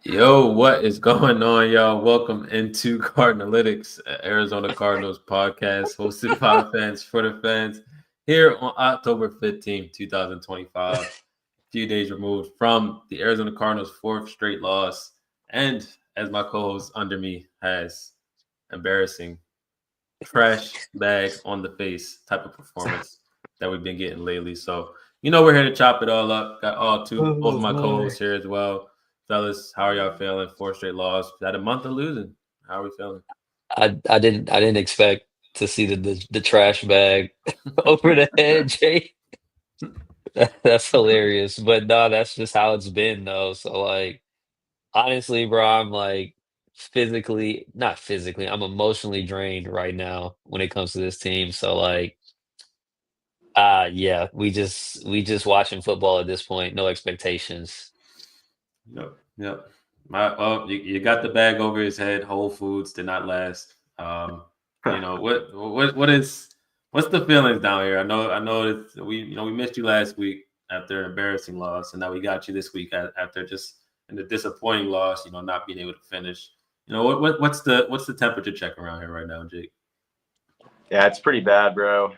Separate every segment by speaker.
Speaker 1: Yo, what is going on, y'all? Welcome into Cardinalytics, Arizona Cardinals podcast, hosted by fans for the fans, here on October 15th, 2025. A few days removed from the Arizona Cardinals' fourth straight loss. And as my co host under me has embarrassing, trash bag on the face type of performance that we've been getting lately. So, we're here to chop it all up. Got both of my co-hosts here as well. Fellas, how are y'all feeling? Four straight loss. Had a month of losing. How are we feeling?
Speaker 2: I didn't expect to see the trash bag over the head, Jay. That's hilarious. But no, that's just how it's been though. So like honestly, bro, I'm like not physically, I'm emotionally drained right now when it comes to this team. So like yeah, we just watching football at this point, no expectations.
Speaker 1: Yep. You got the bag over his head. Whole Foods did not last. What's the feelings down here? I know that we missed you last week after an embarrassing loss, and now we got you this week after just in the disappointing loss. Not being able to finish. What's the temperature check around here right now, Jake?
Speaker 3: Yeah, it's pretty bad, bro.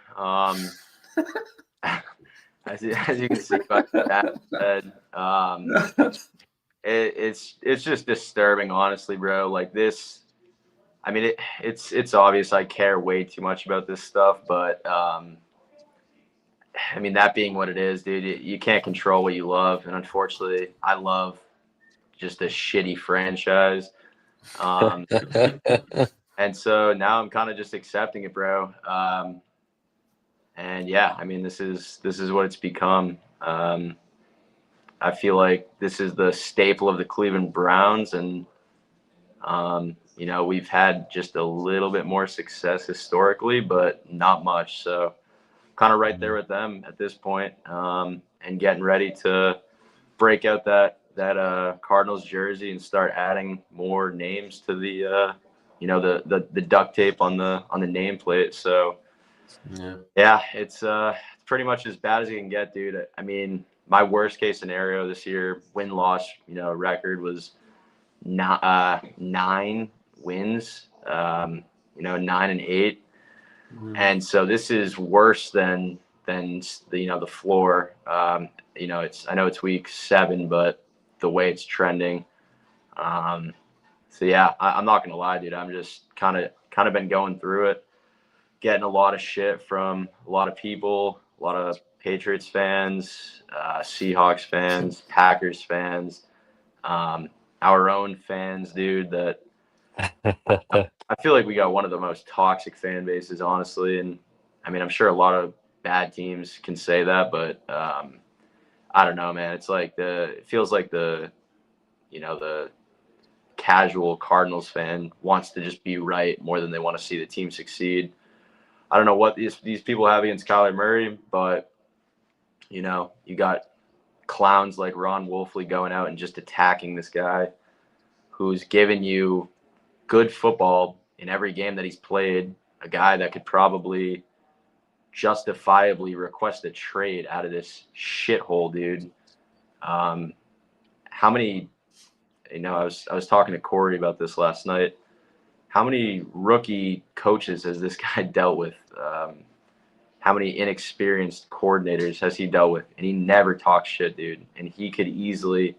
Speaker 3: As you can see by that said, it's just disturbing, honestly, bro. Like this, I mean, it's obvious I care way too much about this stuff, but I mean, that being what it is, dude, you can't control what you love, and unfortunately, I love just a shitty franchise. Um, and so now I'm kind of just accepting it, bro. And yeah, I mean, this is what it's become. I feel like this is the staple of the Cleveland Browns, and we've had just a little bit more success historically, but not much. So kind of right there with them at this point, and getting ready to break out that Cardinals jersey and start adding more names to the duct tape on the nameplate. So yeah, it's pretty much as bad as you can get, dude. I mean, my worst case scenario this year, win loss, record was not 9 wins, 9-8, and so this is worse than the floor. I know it's week 7, but the way it's trending. So yeah, I'm not gonna lie, dude. I'm just kind of been going through it, getting a lot of shit from a lot of people, a lot of Patriots fans, Seahawks fans, Packers fans, our own fans, dude. That I feel like we got one of the most toxic fan bases, honestly. And I mean, I'm sure a lot of bad teams can say that, but I don't know, man. It feels like the casual Cardinals fan wants to just be right more than they want to see the team succeed. I don't know what these people have against Kyler Murray, but you got clowns like Ron Wolfley going out and just attacking this guy who's given you good football in every game that he's played, a guy that could probably justifiably request a trade out of this shithole, dude. How many, I was talking to Corey about this last night. How many rookie coaches has this guy dealt with? How many inexperienced coordinators has he dealt with? And he never talks shit, dude. And he could easily,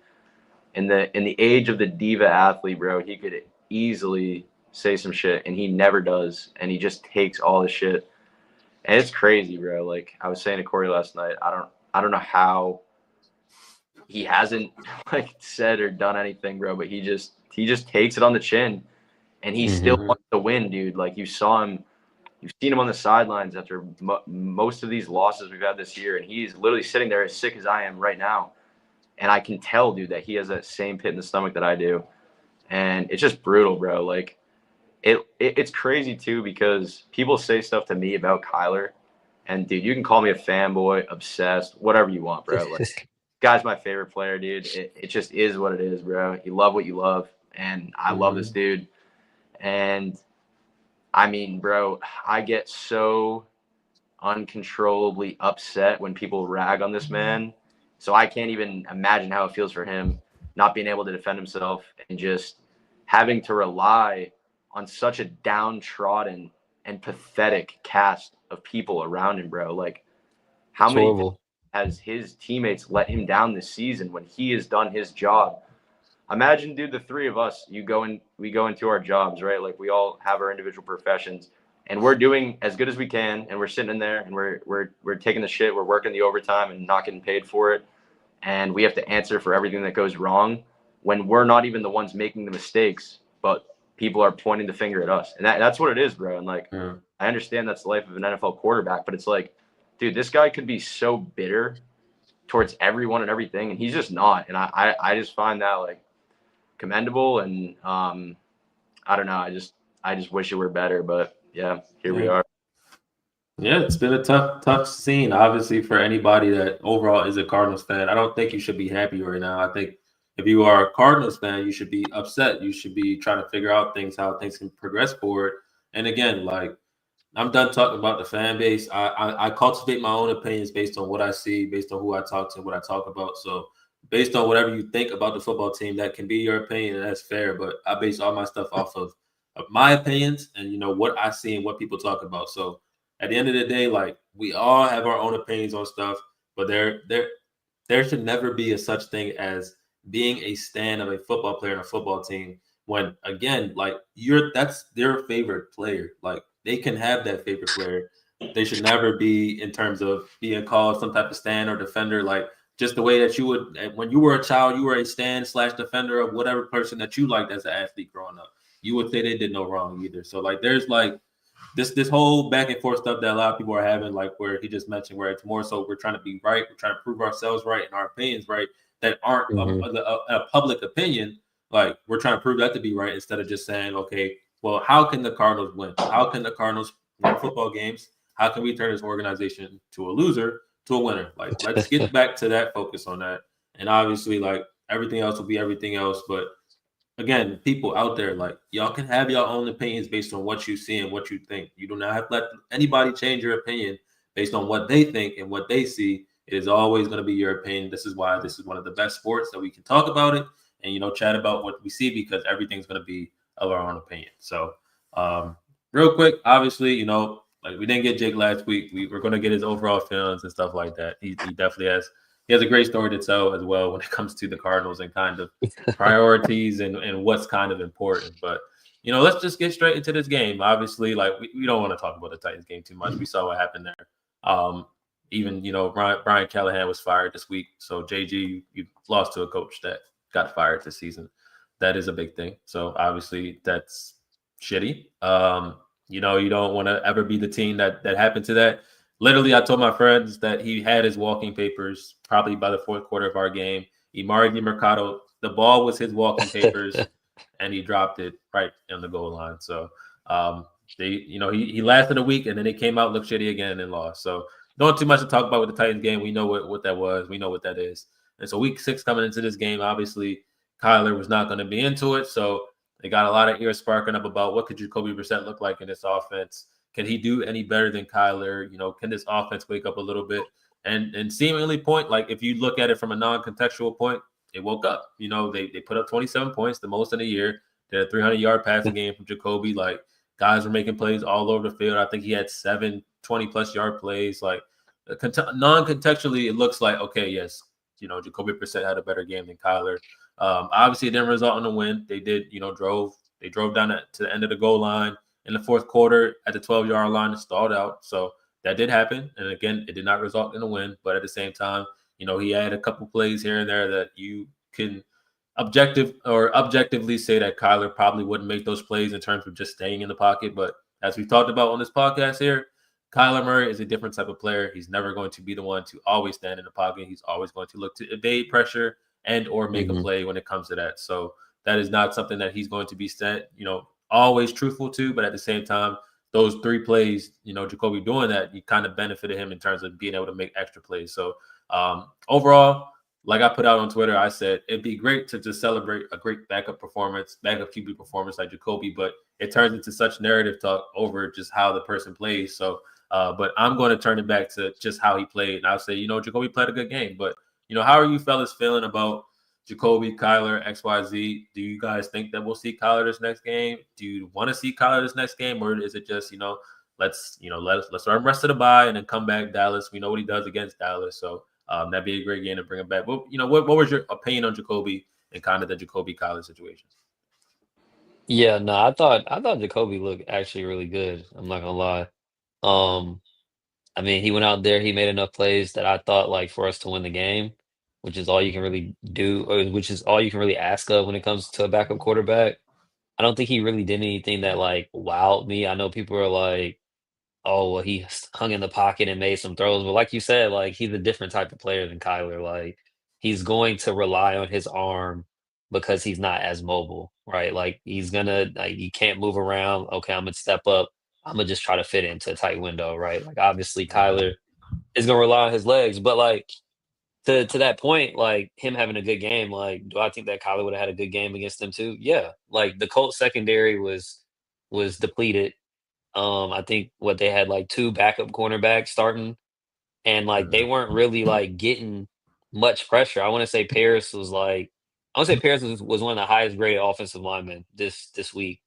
Speaker 3: in the age of the diva athlete, bro, he could easily say some shit, and he never does. And he just takes all the shit, and it's crazy, bro. Like I was saying to Corey last night, I don't know how he hasn't like said or done anything, bro. But he just takes it on the chin, and he still
Speaker 2: Mhm.
Speaker 3: wants to win, dude. Like you've seen him on the sidelines after most of these losses we've had this year, and he's literally sitting there as sick as I am right now. And I can tell, dude, that he has that same pit in the stomach that I do, and it's just brutal, bro. Like it's crazy too because people say stuff to me about Kyler, and dude, you can call me a fanboy, obsessed, whatever you want, bro. Like, guy's my favorite player, dude. It just is what it is, bro. You love what you love, and I love this dude. And I mean, bro, I get so uncontrollably upset when people rag on this man. So I can't even imagine how it feels for him. not being able to defend himself, and just having to rely on such a downtrodden and pathetic cast of people around him, bro. Like, how
Speaker 2: It's
Speaker 3: many
Speaker 2: horrible.
Speaker 3: has his teammates let him down this season when he has done his job? Imagine, dude, the three of us, we go into our jobs, right? Like, we all have our individual professions, and we're doing as good as we can, and we're sitting in there and we're taking the shit, we're working the overtime and not getting paid for it, and we have to answer for everything that goes wrong when we're not even the ones making the mistakes, but people are pointing the finger at us. And that's what it is, bro. And like, I understand that's the life of an NFL quarterback, but it's like, dude, this guy could be so bitter towards everyone and everything, and he's just not. And I just find that like commendable, and I don't know, I just wish it were better, but yeah, here we are.
Speaker 1: Yeah, it's been a tough scene, obviously, for anybody that overall is a Cardinals fan. I don't think you should be happy right now. I think if you are a Cardinals fan, you should be upset. You should be trying to figure out how things can progress forward. And again, like, I'm done talking about the fan base. I cultivate my own opinions based on what I see, based on who I talk to, what I talk about. So based on whatever you think about the football team, that can be your opinion, and that's fair. But I base all my stuff off of my opinions and what I see and what people talk about. So at the end of the day, like, we all have our own opinions on stuff, but there should never be a such thing as being a stan of a football player and a football team when, again, like, that's their favorite player. Like, they can have that favorite player. They should never be in terms of being called some type of stan or defender. Like, just the way that you would when you were a child, you were a stan/defender of whatever person that you liked as an athlete growing up. You would say they did no wrong either. So like, there's like this whole back and forth stuff that a lot of people are having, like where he just mentioned, where it's more so we're trying to be right, we're trying to prove ourselves right and our opinions right that aren't a public opinion. Like, we're trying to prove that to be right instead of just saying, okay, well, how can the Cardinals win? How can the Cardinals win football games? How can we turn this organization to a loser to a winner? Like, let's get back to that, focus on that. And obviously, like, everything else will be everything else. But again, people out there, like, y'all can have your own opinions based on what you see and what you think. You do not have to let anybody change your opinion based on what they think and what they see. It is always going to be your opinion. This is why this is one of the best sports that we can talk about it and chat about what we see, because everything's going to be of our own opinion. So real quick, obviously, like, we didn't get Jake last week. We're going to get his overall feelings and stuff like that. He definitely has a great story to tell as well when it comes to the Cardinals and kind of priorities and what's kind of important. But let's just get straight into this game. Obviously, like, we don't want to talk about the Titans game too much. We saw what happened there. Even Brian Callahan was fired this week. So JG, you lost to a coach that got fired this season. That is a big thing. So obviously that's shitty. You don't want to ever be the team that happened to that. Literally, I told my friends that he had his walking papers probably by the fourth quarter of our game. Imari DiMercato, the ball was his walking papers, and he dropped it right on the goal line. So he lasted a week, and then he came out, looked shitty again, and lost. So not too much to talk about with the Titans game. We know what that was. We know what that is. And so week 6 coming into this game, obviously Kyler was not going to be into it. So they got a lot of ears sparking up about what could Jacoby Brissett look like in this offense. Can he do any better than Kyler? Can this offense wake up a little bit and seemingly point? Like, if you look at it from a non-contextual point, it woke up. They put up 27 points, the most in a year. They had a 300-yard passing game from Jacoby. Like, guys were making plays all over the field. I think he had 7 20-plus yard plays. Like, non-contextually, it looks like, okay, yes, Jacoby Brissett had a better game than Kyler. Obviously, it didn't result in a win. They did, they drove down to the end of the goal line in the fourth quarter at the 12-yard line and stalled out. So that did happen. And again, it did not result in a win. But at the same time, he had a couple plays here and there that you can objectively say that Kyler probably wouldn't make those plays in terms of just staying in the pocket. But as we've talked about on this podcast here, Kyler Murray is a different type of player. He's never going to be the one to always stand in the pocket. He's always going to look to evade pressure and or make a play when it comes to that. So that is not something that he's going to be always truthful to. But at the same time, those 3 plays, Jacoby doing that, you kind of benefited him in terms of being able to make extra plays. So overall, like I put out on Twitter, I said it'd be great to just celebrate a great backup QB performance like Jacoby, but it turns into such narrative talk over just how the person plays. So, but I'm going to turn it back to just how he played. And I'll say, Jacoby played a good game, but how are you fellas feeling about Jacoby, Kyler, XYZ. Do you guys think that we'll see Kyler this next game? Do you want to see Kyler this next game, or is it just let's let's run rest of the bye and then come back Dallas? We know what he does against Dallas, so that'd be a great game to bring him back. Well, what was your opinion on Jacoby and kind of the Jacoby Kyler situation?
Speaker 2: Yeah, no, I thought Jacoby looked actually really good. I'm not gonna lie. Um, I mean, he went out there, he made enough plays that I thought like for us to win the game, which is all you can really do, or which is all you can really ask of when it comes to a backup quarterback. I don't think he really did anything that like wowed me. I know people are like, oh, well, he hung in the pocket and made some throws. But like you said, like he's a different type of player than Kyler. Like he's going to rely on his arm because he's not as mobile, right? Like he's gonna like he can't move around. Okay, I'm gonna step up. I'm gonna just try to fit into a tight window, right? Like obviously Kyler is gonna rely on his legs, but like to that point, like him having a good game, like do I think that Kyler would have had a good game against them too? Yeah. Like the Colts secondary was depleted. I think what they had like 2 backup cornerbacks starting, and like they
Speaker 1: Mhm.
Speaker 2: weren't really like getting much pressure. I want to say Paris was like, I want to say Paris was one of the highest graded offensive linemen this week,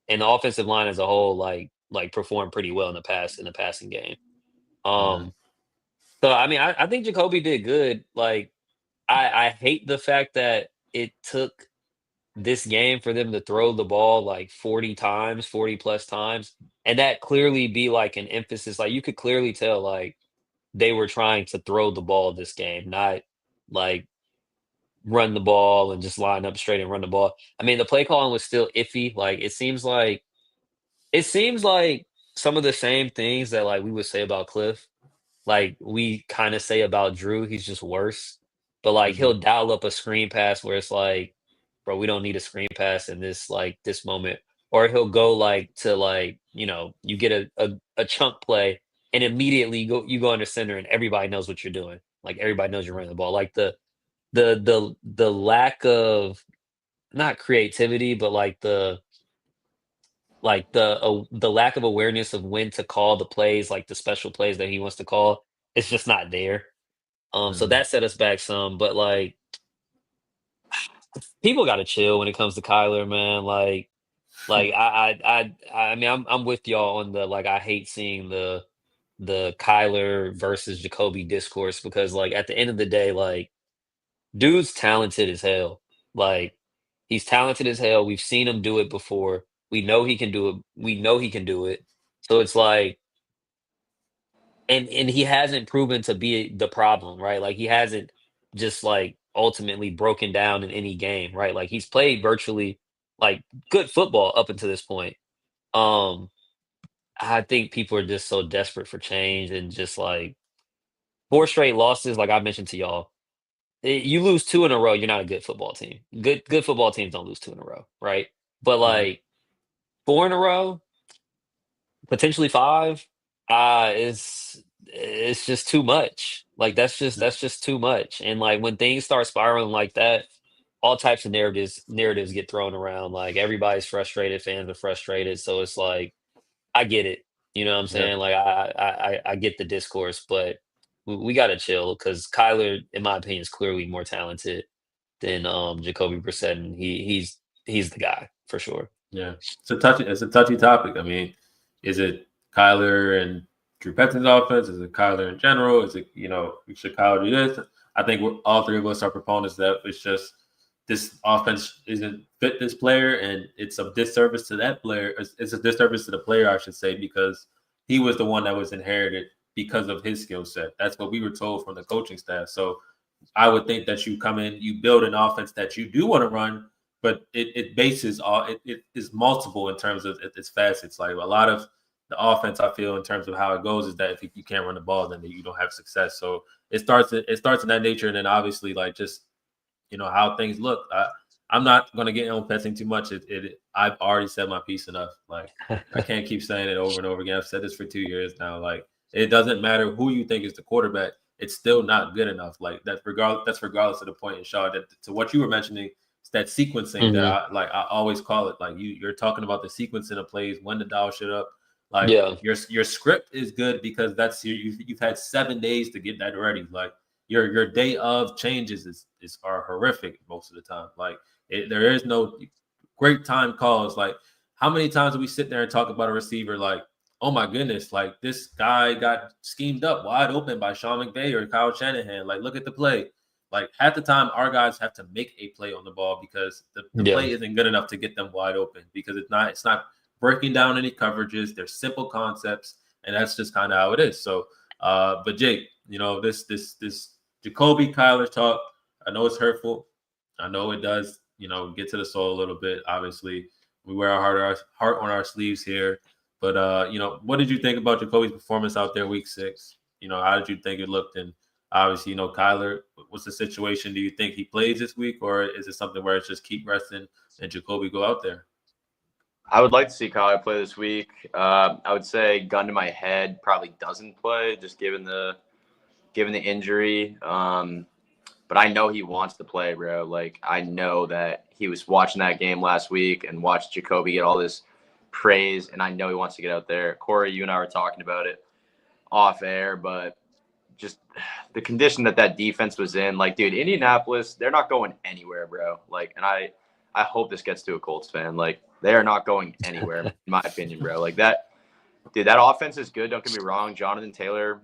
Speaker 2: and the offensive line as a whole like performed pretty well in the passing game.
Speaker 1: Mhm.
Speaker 2: Um, so I mean, I think Jacoby did good. Like I hate the fact that it took this game for them to throw the ball like 40 times, 40 plus times, and that clearly be like an emphasis. Like you could clearly tell like they were trying to throw the ball this game, not like run the ball and just line up straight and run the ball. I mean, the play calling was still iffy. Like it seems like some of the same things that like we would say about Cliff, like we kind of say about Drew, he's just worse. But like he'll
Speaker 1: Mhm.
Speaker 2: dial up a screen pass where it's like, bro, we don't need a screen pass in this moment. Or he'll go like to like, you get a chunk play and immediately you go under center and everybody knows what you're doing. Like everybody knows you're running the ball. Like the lack of not creativity, but the lack of awareness of when to call the plays, like the special plays that he wants to call, it's just not there. So
Speaker 1: Mhm.
Speaker 2: that set us back some, but like people got to chill when it comes to Kyler, man. Like I mean, I'm with y'all on the like. I hate seeing the Kyler versus Jacoby discourse because like at the end of the day, like dude's talented as hell. Like he's talented as hell. We've seen him do it before. We know he can do it. We know he can do it. So it's like and he hasn't proven to be the problem, right? Like he hasn't just like ultimately broken down in any game, right? Like he's played virtually like good football up until this point. Um, I think people are just so desperate for change and just like 4 straight losses, like I mentioned to y'all. You lose 2 in a row, you're not a good football team. Good football teams don't lose 2 in a row, right? But
Speaker 1: Mhm.
Speaker 2: like 4 in a row, potentially 5, it's just too much. Like, that's just too much, and, like, when things start spiraling like that, all types of narratives get thrown around, like, everybody's frustrated, fans are frustrated, so it's like, I get it, you know what I'm
Speaker 1: Yeah.
Speaker 2: saying? Like, I get the discourse, but we gotta chill because Kyler, in my opinion, is clearly more talented than, Jacoby Brissett, and he's the guy for sure.
Speaker 1: Yeah, it's a touchy topic. I mean, is it Kyler and Drew Petzing's offense? Is it Kyler in general? Is it should Kyler do this? I think all three of us are proponents that it's just this offense isn't fit this player, and it's a disservice to that player. It's a disservice to the player, I should say, because he was the one that was inherited because of his skill set. That's what we were told from the coaching staff. So I would think that you come in, you build an offense that you do want to run, but it bases all it is multiple in terms of its facets. Like a lot of the offense, I feel in terms of how it goes is that if you can't run the ball, then you don't have success. So it starts in that nature, and then obviously like just how things look. I'm not gonna get on Petsing too much. I've already said my piece enough. Like I can't keep saying it over and over again. I've said this for 2 years now. Like it doesn't matter who you think is the quarterback. It's still not good enough. Like that's regardless of the point in Shaw. That to what you were mentioning, it's that sequencing that
Speaker 2: Mhm.
Speaker 1: I always call it. Like you're talking about the sequencing of plays, when to dial shit up. Like
Speaker 2: Yeah.
Speaker 1: your script is good because that's you've had 7 days to get that ready. Like your day of changes are horrific most of the time. Like there is no great time calls. Like how many times do we sit there and talk about a receiver like, oh my goodness, like this guy got schemed up wide open by Sean McVay or Kyle Shanahan. Like look at the play. Like half the time our guys have to make a play on the ball because the play isn't good enough to get them wide open because it's not breaking down any coverages. They're simple concepts, and that's just kind of how it is. So but Jake, this Jacoby Kyler talk, I know it's hurtful. I know it does, get to the soul a little bit. Obviously, we wear our heart on our sleeves here. But what did you think about Jacoby's performance out there week 6? How did you think it looked? And obviously, Kyler, what's the situation? Do you think he plays this week, or is it something where it's just keep resting and Jacoby go out there?
Speaker 3: I would like to see Kyler play this week. I would say, gun to my head, probably doesn't play, just given the injury. But I know he wants to play, bro. Like I know that he was watching that game last week and watched Jacoby get all this praise, and I know he wants to get out there. Corey, you and I were talking about it off air, but just the condition that defense was in, like, dude, Indianapolis, they're not going anywhere, bro. Like, and I hope this gets to a Colts fan. Like, they are not going anywhere, in my opinion, bro. Like that, dude, that offense is good. Don't get me wrong. Jonathan Taylor,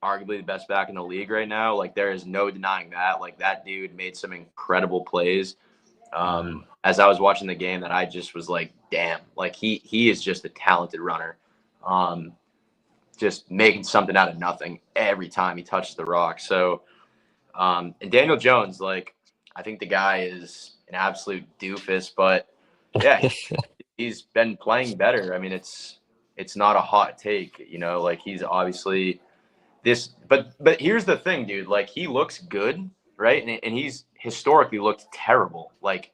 Speaker 3: arguably the best back in the league right now. Like, there is no denying that. Like, that dude made some incredible plays. As I was watching the game, that I just was like, damn, like he is just a talented runner. Just making something out of nothing every time he touches the rock. So, and Daniel Jones, like, I think the guy is an absolute doofus, but yeah, he's been playing better. I mean, it's not a hot take, like he's obviously this, but here's the thing, dude, like he looks good, right? And he's historically looked terrible. Like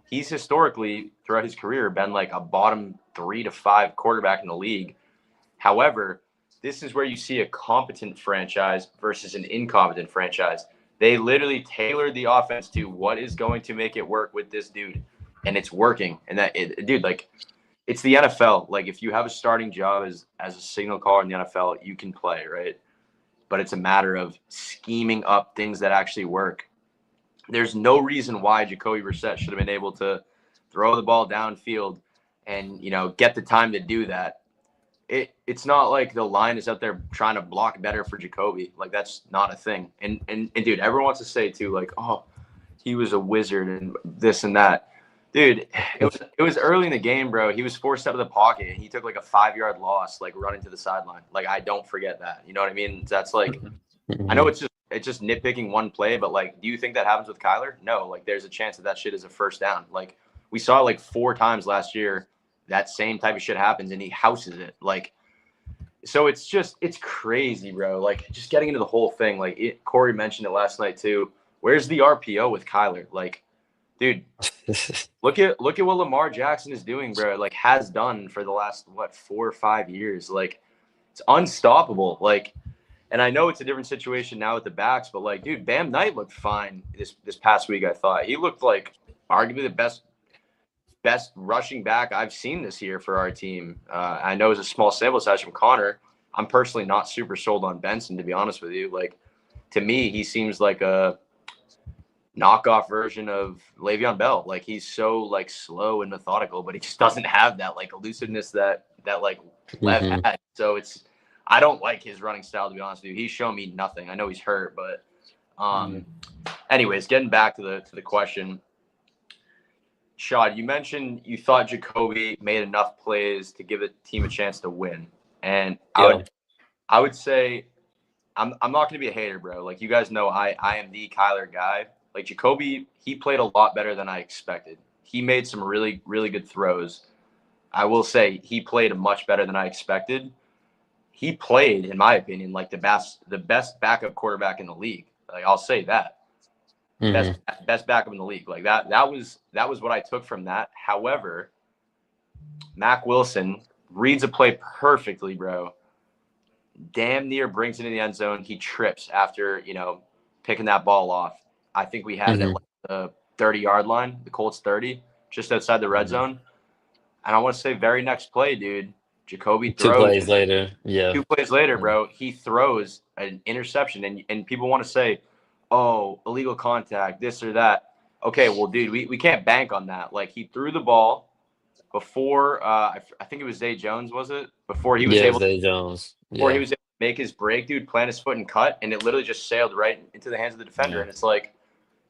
Speaker 3: he's historically throughout his career been like a bottom 3 to 5 quarterback in the league. However, this is where you see a competent franchise versus an incompetent franchise. They literally tailored the offense to what is going to make it work with this dude, and it's working. And dude, like, it's the NFL. Like, if you have a starting job as a signal caller in the NFL, you can play, right? But it's a matter of scheming up things that actually work. There's no reason why Jacoby Brissett should have been able to throw the ball downfield and, get the time to do that. It's not like the line is out there trying to block better for Jacoby. Like, that's not a thing. And dude, everyone wants to say too, like, oh, he was a wizard and this and that. Dude, it was early in the game, bro. He was forced out of the pocket and he took like a 5-yard loss, like running to the sideline. Like, I don't forget that. You know what I mean? That's like, I know it's just nitpicking one play, but like, do you think that happens with Kyler? No, like there's a chance that shit is a first down. Like, we saw it like 4 times last year. That same type of shit happens and he houses it. Like, so it's crazy, bro. Like, just getting into the whole thing. Like, Corey mentioned it last night too. Where's the RPO with Kyler? Like, dude, look at what Lamar Jackson is doing, bro. Like, has done for the last 4 or 5 years. Like, it's unstoppable. Like, and I know it's a different situation now with the backs, but like, dude, Bam Knight looked fine this past week. I thought he looked like arguably the best rushing back I've seen this year for our team. I know it's a small sample size from Connor. I'm personally not super sold on Benson, to be honest with you. Like, to me, he seems like a knockoff version of Le'Veon Bell. Like, he's so like slow and methodical, but he just doesn't have that like elusiveness that like Lev had. So I don't like his running style, to be honest with you. He's shown me nothing. I know he's hurt, but anyways, getting back to the question. Shad, you mentioned you thought Jacoby made enough plays to give the team a chance to win. And I would say I'm not going to be a hater, bro. Like, you guys know I am the Kyler guy. Like, Jacoby, he played a lot better than I expected. He made some really, really good throws. I will say he played much better than I expected. He played, in my opinion, like the best backup quarterback in the league. Like, I'll say that. Best backup in the league. Like, that was what I took from that. However, Mac Wilson reads a play perfectly, bro. Damn near brings it in the end zone. He trips after, picking that ball off. I think we had it at like the 30-yard line, the Colts 30, just outside the red zone. And I want to say very next play, dude, Jacoby throws.
Speaker 2: 2 plays later. Yeah.
Speaker 3: 2 plays later, bro, he throws an interception. And people want to say, oh, illegal contact, this or that. Okay, well, dude, we can't bank on that. Like, he threw the ball before I think it was Zay Jones, was it?
Speaker 2: Yeah, Zay Jones.
Speaker 3: Before he
Speaker 2: Yeah.
Speaker 3: was able to make his break, dude, plant his foot and cut, and it literally just sailed right into the hands of the defender.
Speaker 1: Yeah.
Speaker 3: And it's like,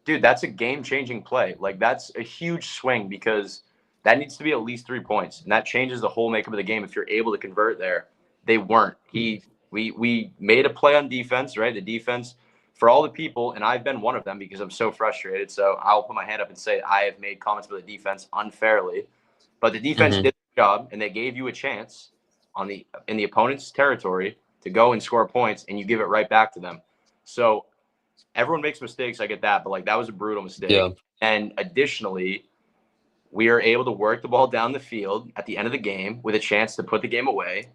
Speaker 3: dude, that's a game-changing play. Like, that's a huge swing because that needs to be at least 3 points, and that changes the whole makeup of the game if you're able to convert there. They weren't. We made a play on defense, right? The defense, for all the people, and I've been one of them because I'm so frustrated. So I'll put my hand up and say I have made comments about the defense unfairly, but the defense did the job, and they gave you a chance in the opponent's territory to go and score points, and you give it right back to them. So everyone makes mistakes. I get that, but like that was a brutal mistake.
Speaker 2: Yeah.
Speaker 3: And additionally, we are able to work the ball down the field at the end of the game with a chance to put the game away.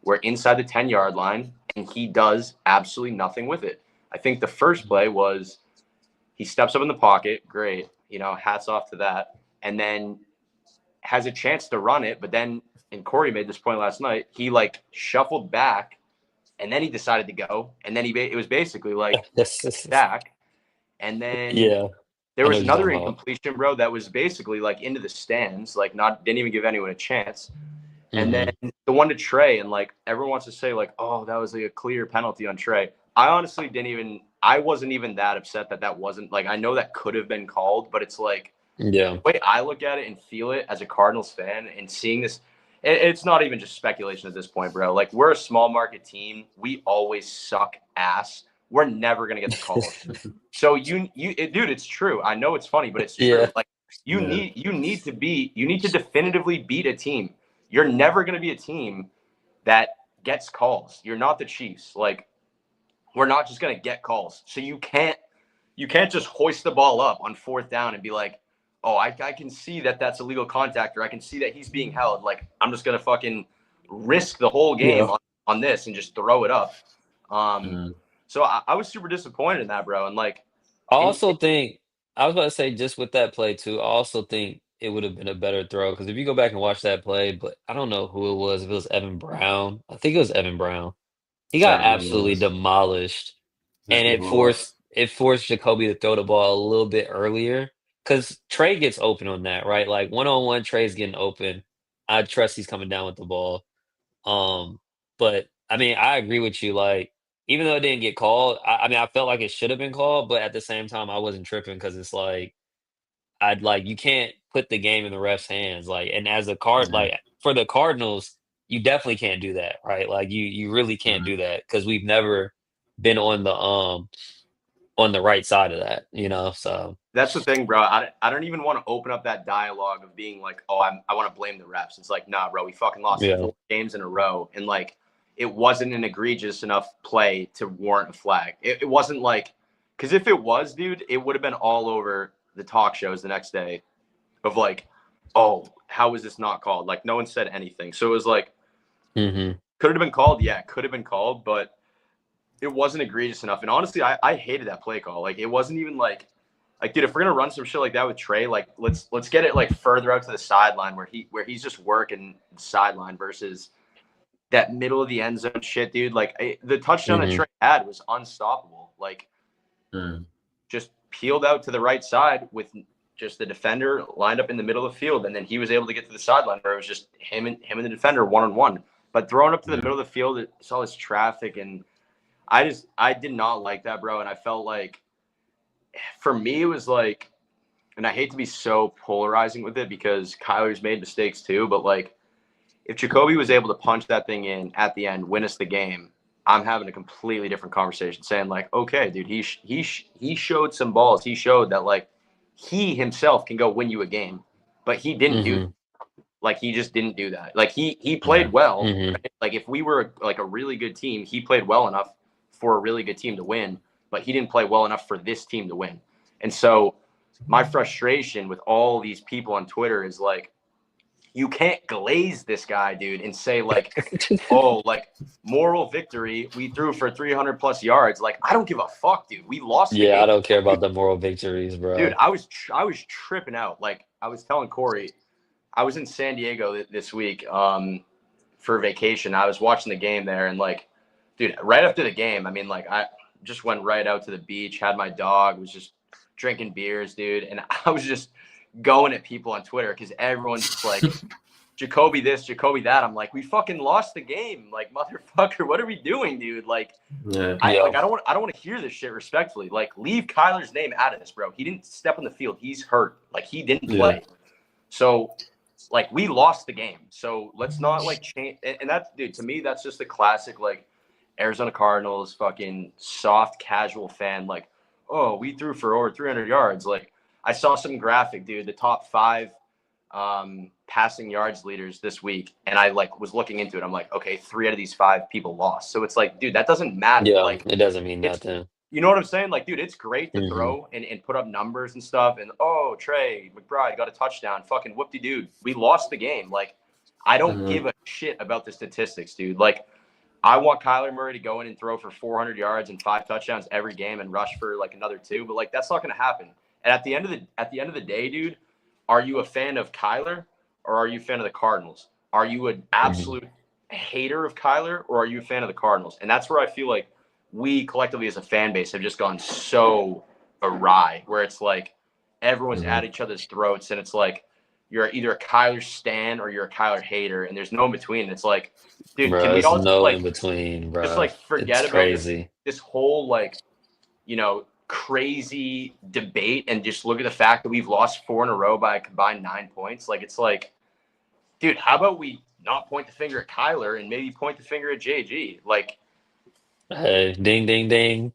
Speaker 3: We're inside the 10-yard line, and he does absolutely nothing with it. I think the first play was he steps up in the pocket. Great. Hats off to that. And then has a chance to run it. But then, and Corey made this point last night, he like shuffled back, and then he decided to go. And then it was basically like back. And then
Speaker 2: Yeah.
Speaker 3: there was another incompletion, bro, that was basically like into the stands, like didn't even give anyone a chance. And then the one to Trey, and like everyone wants to say like, oh, that was like a clear penalty on Trey. I honestly I wasn't even that upset that wasn't, like, I know that could have been called, but it's like, the way I look at it and feel it as a Cardinals fan and seeing this, it's not even just speculation at this point, bro. Like, we're a small market team. We always suck ass. We're never going to get the call. So dude, it's true. I know it's funny, but it's true.
Speaker 2: Yeah.
Speaker 3: Like, you need to definitively beat a team. You're never going to be a team that gets calls. You're not the Chiefs. Like, we're not just going to get calls. So you can't just hoist the ball up on 4th down and be like, oh, I can see that that's illegal contact, or I can see that he's being held. Like, I'm just going to fucking risk the whole game on this and just throw it up. So I was super disappointed in that, bro. And like,
Speaker 2: I also think I was about to say, just with that play too, I also think it would have been a better throw because if you go back and watch that play, but I don't know who it was. If it was Evan Brown, I think it was Evan Brown. He got absolutely demolished, and it forced Jacoby to throw the ball a little bit earlier because Trey gets open on that, right? Like one-on-one, Trey's getting open. I trust he's coming down with the ball. But I mean, I agree with you. Like, even though it didn't get called, I mean, I felt like it should have been called, but at the same time, I wasn't tripping because it's like you can't put the game in the ref's hands. Like, and as a like for the Cardinals, you definitely can't do that, right? Like, you really can't do that because we've never been on the right side of that, So
Speaker 3: that's the thing, bro. I don't even want to open up that dialogue of being like, oh, I want to blame the refs. It's like, nah, bro, we fucking lost 4 games in a row, and like, it wasn't an egregious enough play to warrant a flag. It wasn't like, because if it was, dude, it would have been all over the talk shows the next day of like, oh, how was this not called? Like, no one said anything. So it was like, could it have been called? Yeah, it could have been called, but it wasn't egregious enough. And honestly, I hated that play call. Like, it wasn't even like, dude, if we're gonna run some shit like that with Trey, like, let's get it like further out to the sideline where he's just working the sideline versus that middle of the end zone shit, dude. Like, the touchdown that Trey had was unstoppable. Like, just peeled out to the right side with just the defender lined up in the middle of the field, and then he was able to get to the sideline where it was just him and the defender one-on-one. But throwing up to the middle of the field, it's all this traffic, and I did not like that, bro. And I felt like, for me, it was like, and I hate to be so polarizing with it because Kyler's made mistakes too, but like, if Jacoby was able to punch that thing in at the end, win us the game, I'm having a completely different conversation, saying like, okay, dude, he showed some balls. He showed that like he himself can go win you a game, but he didn't do that. Like, he just didn't do that. Like, he played well. Right? Like, if we were like a really good team, he played well enough for a really good team to win, but he didn't play well enough for this team to win. And so my frustration with all these people on Twitter is like, you can't glaze this guy, dude, and say like, oh, like, moral victory, we threw for 300 plus yards. Like, I don't give a fuck, dude. We lost.
Speaker 2: Yeah, I don't care about the moral victories, bro.
Speaker 3: Dude, I was tripping out. Like, I was telling Corey, I was in San Diego this week for vacation. I was watching the game there, and like, dude, right after the game, I mean, like, just went right out to the beach, had my dog, was just drinking beers, dude. And I was just going at people on Twitter because everyone's just like, Jacoby this, Jacoby that. I'm like, we fucking lost the game. Like, motherfucker, what are we doing, dude? Like, I don't want to hear this shit respectfully. Like, leave Kyler's name out of this, bro. He didn't step on the field. He's hurt. Like, he didn't play. So, like, we lost the game. So let's not like change. And that's, dude, to me, that's just a classic, like, Arizona Cardinals fucking soft casual fan. Like, oh, we threw for over 300 yards. Like, I saw some graphic, dude, the top 5 passing yards leaders this week, and I like was looking into it. I'm like, okay, 3 out of these 5 people lost. So it's like, dude, that doesn't matter.
Speaker 2: Yeah,
Speaker 3: Like,
Speaker 2: it doesn't mean nothing.
Speaker 3: You know what I'm saying? Like, dude, it's great to throw and put up numbers and stuff. And Trey McBride got a touchdown. Fucking whoop-de-doo. We lost the game. Like, I don't give a shit about the statistics, dude. Like, I want Kyler Murray to go in and throw for 400 yards and 5 touchdowns every game and rush for like another 2. But like, that's not going to happen. And at the end of the day, dude, are you a fan of Kyler or are you a fan of the Cardinals? Are you an absolute hater of Kyler or are you a fan of the Cardinals? And that's where I feel like we collectively as a fan base have just gone so awry, where it's like everyone's at each other's throats, and it's like you're either a Kyler stan or you're a Kyler hater, and there's no in between. It's like, dude,
Speaker 2: Bro,
Speaker 3: can we all
Speaker 2: no
Speaker 3: like
Speaker 2: in between, bro?
Speaker 3: just like forget
Speaker 2: It's
Speaker 3: about
Speaker 2: crazy.
Speaker 3: this whole like, you know, crazy debate and just look at the fact that we've lost 4 in a row by a combined 9 points? Like, it's like, dude, how about we not point the finger at Kyler and maybe point the finger at JG? Like,
Speaker 2: Ding, ding, ding.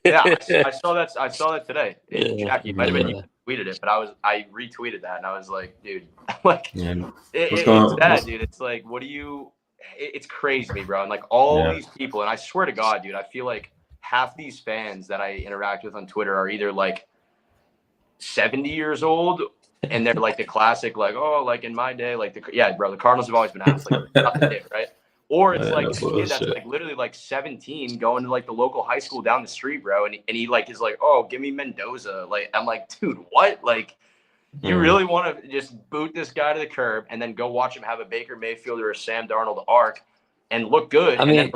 Speaker 3: yeah, I saw that. I saw that today. Jackie, might have been you tweeted it, but I retweeted that, and I was like, dude, like, it's that, dude. It's like, what do you? It's crazy to me, bro. And like all these people, and I swear to God, dude, I feel like half these fans that I interact with on Twitter are either like 70 years old, and they're like the classic, like, oh, like in my day, like bro, the Cardinals have always been asked, like, nothing did, right? Or it's like a kid that's like literally like 17 going to like the local high school down the street, bro. And he like is like, oh, give me Mendoza. Like, I'm like, dude, what? Like, you really want to just boot this guy to the curb and then go watch him have a Baker Mayfield or a Sam Darnold arc and look good. And then,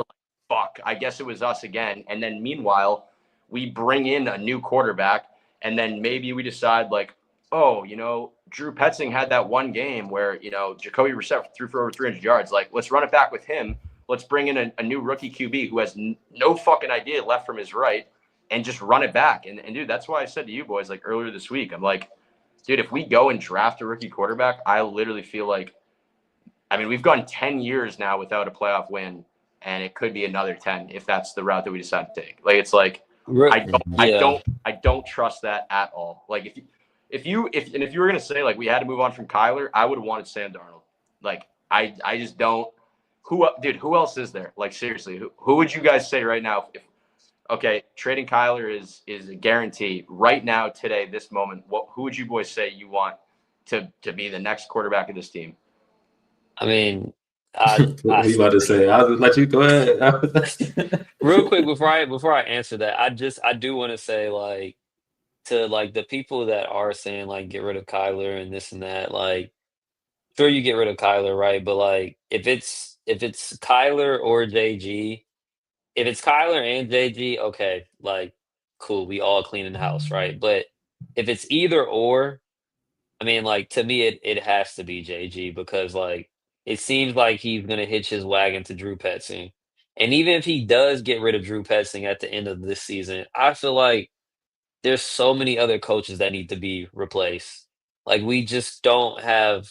Speaker 3: fuck, I guess it was us again. And then meanwhile, we bring in a new quarterback, and then maybe we decide like, oh, you know, Drew Petzing had that one game where, you know, Jacoby Brissett threw for over 300 yards. Like, let's run it back with him. Let's bring in a new rookie QB who has no fucking idea left from his right and just run it back. And dude, that's why I said to you boys, like earlier this week, I'm like, dude, if we go and draft a rookie quarterback, I literally feel like, I mean, we've gone 10 years now without a playoff win, and it could be another 10 if that's the route that we decide to take. Like, it's like, I don't trust that at all. Like, if you were gonna say like we had to move on from Kyler, I would have wanted Sam Darnold. Like, I just don't. Who else is there? Like, seriously, who would you guys say right now? If okay, trading Kyler is a guarantee right now, today, this moment. Who would you boys say you want to be the next quarterback of this team?
Speaker 2: I mean,
Speaker 1: what are you about to say? I'll let you go ahead.
Speaker 2: Real quick before I answer that, I do want to say, like, to like the people that are saying like get rid of Kyler and this and that, like, sure, you get rid of Kyler, right? But like, if it's Kyler or JG, if it's Kyler and JG, okay, like, cool, we all cleaning the house, right? But if it's either or, I mean, like, to me, it has to be JG, because like it seems like he's gonna hitch his wagon to Drew Petzing, and even if he does get rid of Drew Petzing at the end of this season, I feel like there's so many other coaches that need to be replaced. Like, we just don't have,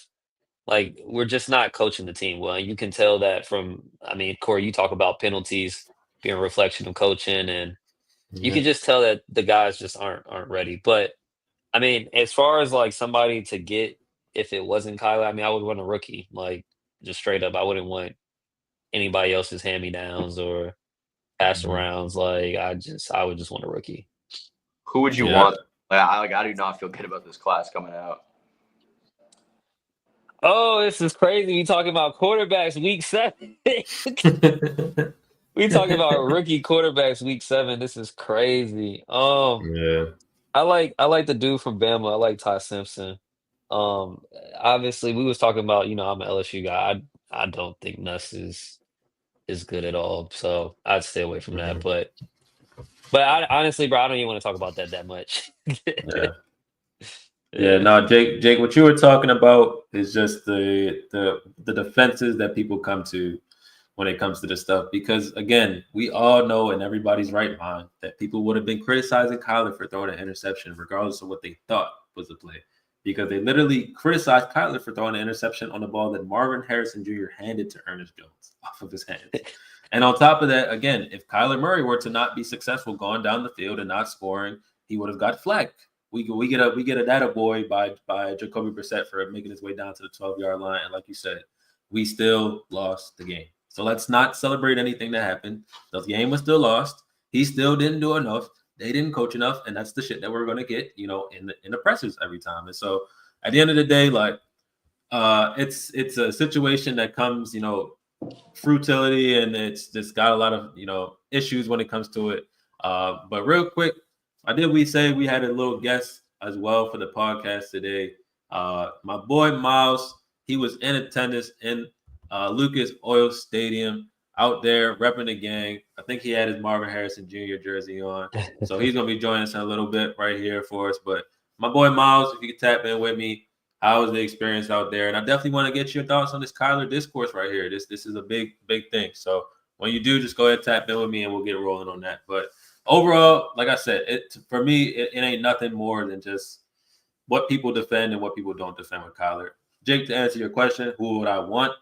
Speaker 2: like, we're just not coaching the team well. And you can tell that from, I mean, Corey, you talk about penalties being a reflection of coaching, and you can just tell that the guys just aren't ready. But I mean, as far as like somebody to get, if it wasn't Kyler, I mean, I would want a rookie, like, just straight up. I wouldn't want anybody else's hand me downs or pass arounds. Like, I would just want a rookie.
Speaker 3: Who would you want? I do not feel good about this class coming out.
Speaker 2: Oh, this is crazy. We talking about quarterbacks week 7. We talking about rookie quarterbacks week 7. This is crazy. I like the dude from Bama. I like Ty Simpson. Obviously we was talking about, I'm an LSU guy. I don't think Nuss is good at all. So I'd stay away from that. But But honestly, bro, I don't even want to talk about that much.
Speaker 1: Yeah. Yeah,
Speaker 2: Yeah.
Speaker 1: no, Jake, what you were talking about is just the defenses that people come to when it comes to this stuff. Because again, we all know in everybody's right mind that people would have been criticizing Kyler for throwing an interception, regardless of what they thought was the play. Because they literally criticized Kyler for throwing an interception on the ball that Marvin Harrison Jr. handed to Ernest Jones off of his hands. And on top of that, again, if Kyler Murray were to not be successful going down the field and not scoring, he would have got flagged. We get a data boy by Jacoby Brissett for making his way down to the 12-yard line. And like you said, we still lost the game. So let's not celebrate anything that happened. The game was still lost. He still didn't do enough. They didn't coach enough, and that's the shit that we're gonna get, in the pressers every time. And so at the end of the day, like it's a situation that comes, fruitility, and it's just got a lot of issues when it comes to it. But real quick, we say we had a little guest as well for the podcast today. My boy Miles, he was in attendance in Lucas Oil Stadium out there repping the gang. I think he had his Marvin Harrison Jr. jersey on, so he's gonna be joining us in a little bit right here for us. But my boy Miles, if you could tap in with me, how was the experience out there? And I definitely want to get your thoughts on this Kyler discourse right here. This is a big thing. So when you do, just go ahead, tap in with me, and we'll get rolling on that. But overall, like I said, for me, it ain't nothing more than just what people defend and what people don't defend with Kyler. Jake, to answer your question, who would I want?